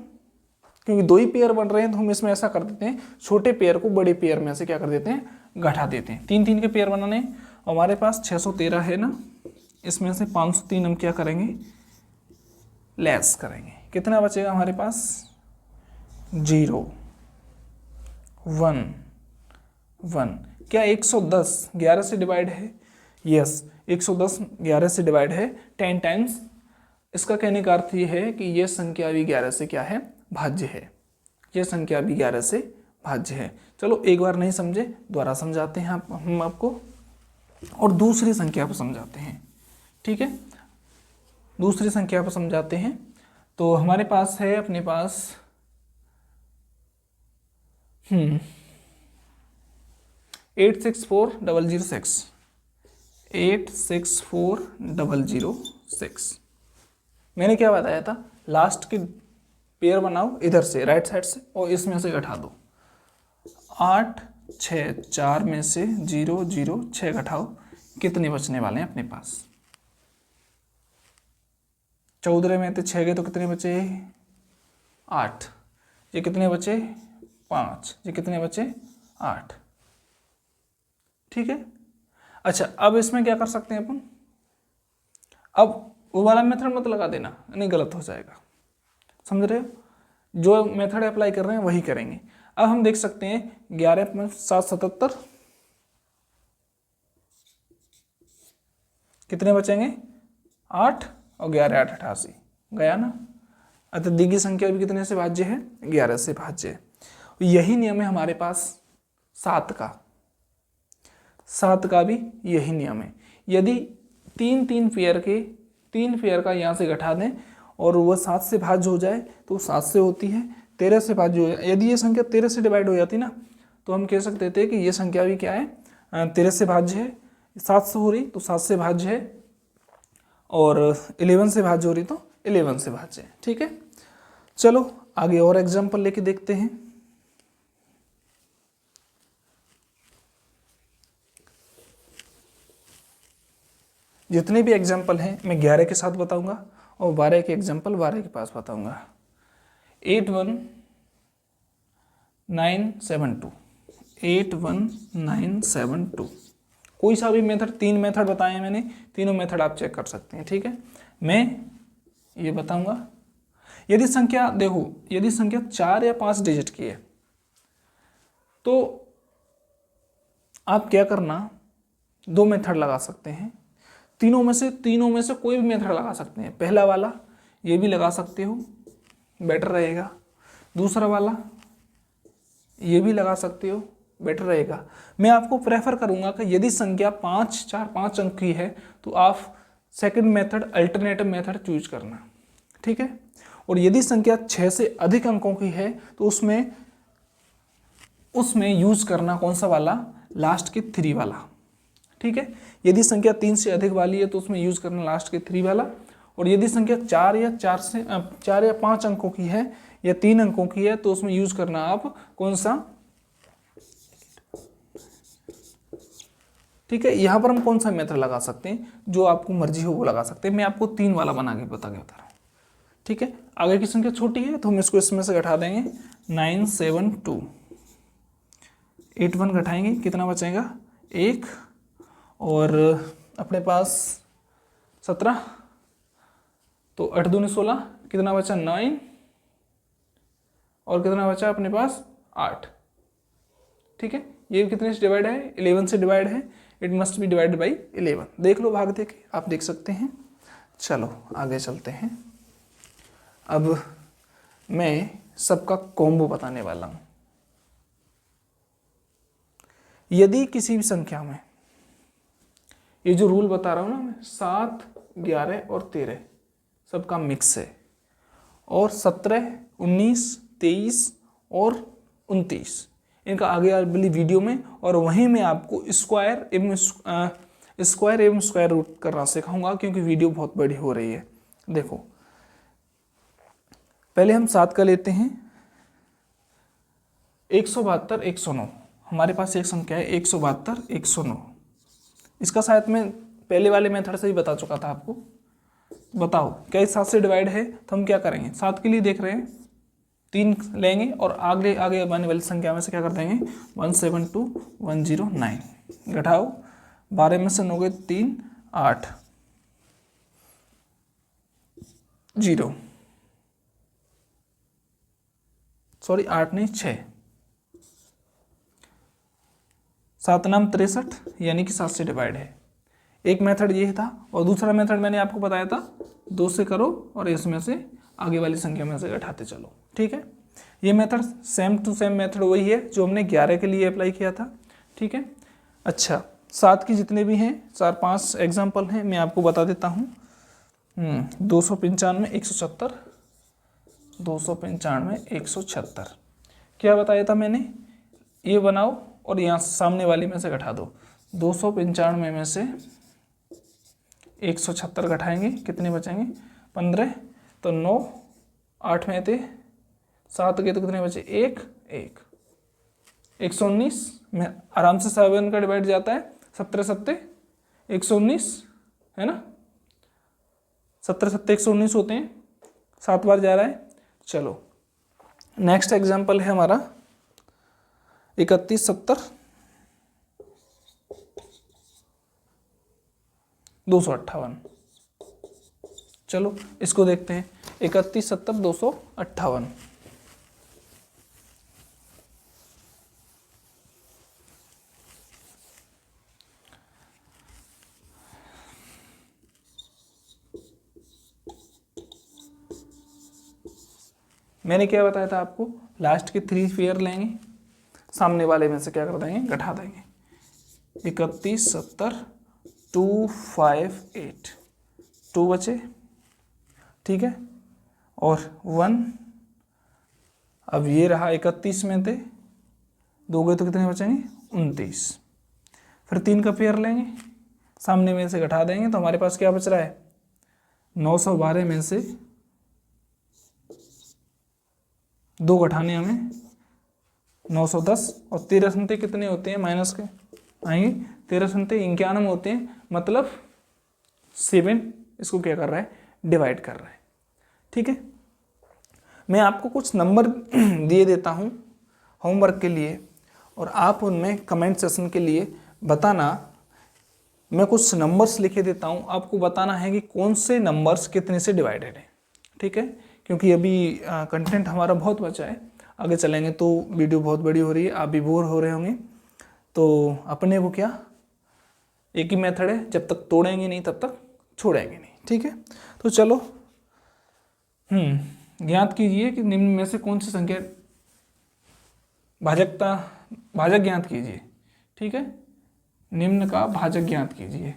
क्योंकि 2 ही पेयर बन रहे हैं तो हम इसमें ऐसा कर देते हैं, छोटे पेयर को बड़े पेयर में से क्या कर देते हैं, घटा देते हैं। 3 3 के पेयर बनाने, हमारे पास 613 है ना, इसमें से 503 हम क्या करेंगे, लेस करेंगे, कितना बचेगा हमारे पास, 0 1 1। क्या 110 11 से डिवाइड है, यस 110 11 से डिवाइड है 10 टाइम्स। इसका कहने का अर्थ ये है कि यह संख्या भी 11 से क्या है, भाज्य है, यह संख्या भी 11 से भाज्य है। चलो एक बार नहीं समझे, दोबारा समझाते हैं हम आपको, और दूसरी संख्या पर समझाते हैं, ठीक है। दूसरी संख्या पर समझाते हैं, तो हमारे पास है, अपने पास 864006, 864006। मैंने क्या बताया था, लास्ट की पेयर बनाओ इधर से राइट साइड से और इसमें से घटा दो, 8 6 4 में से 0 0 6 घटाओ, कितने बचने वाले हैं अपने पास, 14 में तो 6 गए तो कितने बचे, 8, ये कितने बचे 5, ये कितने बचे 8, ठीक है। अच्छा, अब इसमें क्या कर सकते हैं अपन, अब वो वाला मेथड मत लगा देना, नहीं गलत हो जाएगा, समझ रहे हो, जो मेथड अप्लाई कर रहे हैं वही करेंगे। अब हम देख सकते हैं 11 × 7 77, कितने बचेंगे 8, और 11 8 88, गया ना। अतः दी गई संख्या भी कितने से भाज्य है, 11 से भाज्य है। यही नियम है हमारे पास 7 का, 7 का भी यही नियम है। यदि 3 3 पेयर के 3 पेयर का यहाँ से घटा दें और वह 7 से भाज्य हो जाए तो 7 से होती है, 13 से भाज्य हो जाए। यदि ये संख्या 13 से डिवाइड हो जाती ना, तो हम कह सकते थे कि ये संख्या भी क्या है, 13 से भाज्य है। 7 से हो रही तो 7 से भाज्य है, और 11 से भाज्य हो रही तो 11 से भाज्य है, ठीक है। चलो आगे और एग्जाम्पल लेके देखते हैं। जितने भी एग्जाम्पल हैं मैं 11 के साथ बताऊंगा और 12 के एग्जाम्पल 12 के पास बताऊंगा। 81972, 81972, कोई सा भी मेथड, 3 मेथड बताए मैंने, तीनों मेथड आप चेक कर सकते हैं, ठीक है। मैं ये बताऊंगा। यदि संख्या देखो, यदि संख्या 4 या 5 डिजिट की है तो आप क्या करना, दो मेथड लगा सकते हैं, तीनों में से कोई भी मेथड लगा सकते हैं। पहला वाला ये भी लगा सकते हो, बेटर रहेगा। दूसरा वाला ये भी लगा सकते हो, बेटर रहेगा। मैं आपको प्रेफर करूंगा कि यदि संख्या 5 अंक की है तो आप second method, alternative method choose करना, ठीक है। और यदि संख्या 6 से अधिक अंकों की है तो उसमें यूज करना कौन सा वाला, लास्ट के 3 वाला, ठीक है। यदि संख्या 3 से अधिक वाली है तो उसमें यूज करना लास्ट के 3 वाला। और यदि संख्या 4 या 5 अंकों की है या 3 अंकों की है तो उसमें यूज करना आप कौन सा, ठीक है। यहां पर हम कौन सा मेथड लगा सकते हैं, जो आपको मर्जी हो वो लगा सकते हैं। मैं आपको 3 वाला बना के बता रहा हूं, ठीक है। आगे की संख्या छोटी है तो हम इसको इसमें से घटा देंगे, 9 7 2, 8 1 घटाएंगे, कितना बचेगा 1, और अपने पास 17, तो 8 दूनी 16, कितना बचा 9, और कितना बचा अपने पास 8, ठीक है। ये कितने से डिवाइड है, 11 से डिवाइड है, it must be divided by 11। देख लो भाग देके, आप देख सकते हैं। चलो आगे चलते हैं। अब मैं सबका कॉम्बो बताने वाला हूं। यदि किसी भी संख्या में, ये जो रूल बता रहा हूं ना मैं, 7 11 और 13 सबका मिक्स है, और 17 19 23 और 29 इनका आगे वाली वीडियो में, और वहीं मैं आपको स्क्वायर एवं स्क्वायर रूट करना सिखाऊंगा, क्योंकि वीडियो बहुत बड़ी हो रही है। देखो पहले हम 7 का लेते हैं, 172 109, हमारे पास एक संख्या है 172 109। इसका शायद मैं पहले वाले मेथड से ही बता चुका था आपको। बताओ क्या 7 से डिवाइड है, तो हम क्या करेंगे, 7 के लिए देख रहे हैं 3 लेंगे, और आगे आने वाली संख्या में से क्या कर देंगे, 172 109, घटाओ 12 में से 9 गए 3 8 0, सॉरी 8 नहीं 6, 7 नाम 63, यानी कि 7 से डिवाइड है। एक मेथड ये था, और दूसरा मेथड मैंने आपको बताया था 2 से करो और इसमें से आगे वाली संख्या में से घटाते चलो, ठीक है। ये method same to same method वही है जो हमने 11 के लिए अप्लाई किया था, ठीक है। अच्छा 7 की जितने भी हैं 4-5 एग्जाम्पल हैं, मैं आपको बता देता हूँ। 295 176, 295 176, क्या बताया था मैंने, ये बनाओ और यहाँ सामने वाली में से घटा दो। 295 में से 176 घटाएंगे, कितने बचेंगे 15, तो 9, 8 में थे 7 के तो कितने बचे 1 1, 119 में आराम से 7 का डिवाइड जाता है, 17 7 119 है ना, 17 7 119 होते हैं, 7 बार जा रहा है। चलो नेक्स्ट एग्जाम्पल है हमारा 31 70 258। चलो इसको देखते हैं, 31 70 258। मैंने क्या बताया था आपको, लास्ट के 3 पेयर लेंगे, सामने वाले में से क्या कर देंगे, घटा देंगे। 31 70 258, 2 बचे, ठीक है, और 1, अब ये रहा 31 में थे 2 गए तो कितने बचेंगे 29, फिर 3 का पेयर लेंगे, सामने में से घटा देंगे, तो हमारे पास क्या बच रहा है 912 में से 2 घटाने हमें 910, और 13 संते कितने होते हैं माइनस के आएंगे, 13 संते 91 होते हैं, मतलब 7 इसको क्या कर रहा है, डिवाइड कर रहा है, ठीक है। मैं आपको कुछ नंबर दिए देता हूँ होमवर्क के लिए, और आप उनमें कमेंट सेशन के लिए बताना। मैं कुछ नंबर्स लिखे देता हूँ, आपको बताना है कि कौन से नंबर्स कितने से डिवाइडेड है, ठीक है, क्योंकि अभी कंटेंट हमारा बहुत बचा है, आगे चलेंगे तो वीडियो बहुत बड़ी हो रही है, आप भी बोर हो रहे होंगे। तो अपने को क्या, एक ही मेथड है, जब तक तोड़ेंगे नहीं तब तक छोड़ेंगे नहीं, ठीक है। तो चलो ज्ञात कीजिए कि निम्न में से कौन सी संख्या भाजक ज्ञात कीजिए, ठीक है, निम्न का भाजक ज्ञात कीजिए।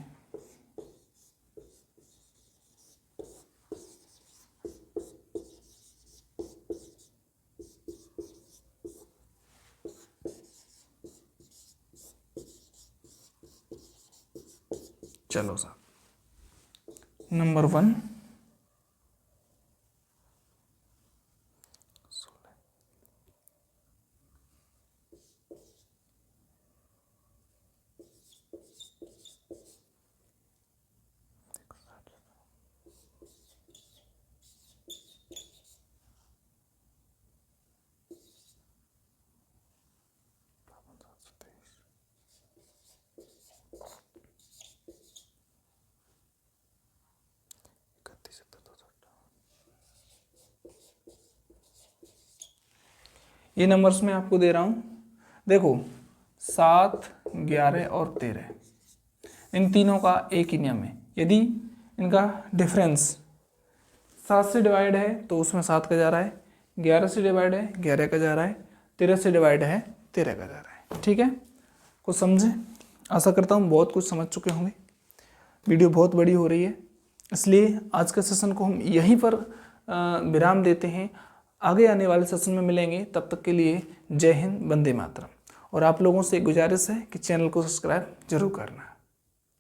चलो साहब, नंबर 1 ये नंबर्स मैं आपको दे रहा हूं, देखो 7, 11 और 13, इन तीनों का एक ही नियम है, यदि इनका डिफरेंस 7 से डिवाइड है तो उसमें 7 का जा रहा है, 11 से डिवाइड है 11 का जा रहा है, 13 से डिवाइड है 13 का जा रहा है, ठीक है। कुछ समझे? आशा करता हूँ बहुत कुछ समझ चुके होंगे। वीडियो बहुत बड़ी हो रही है, इसलिए आज के सेशन को हम यहीं पर विराम देते हैं। आगे आने वाले सेशन में मिलेंगे, तब तक के लिए जय हिंद, वंदे मातरम। और आप लोगों से गुजारिश है कि चैनल को सब्सक्राइब जरूर करना।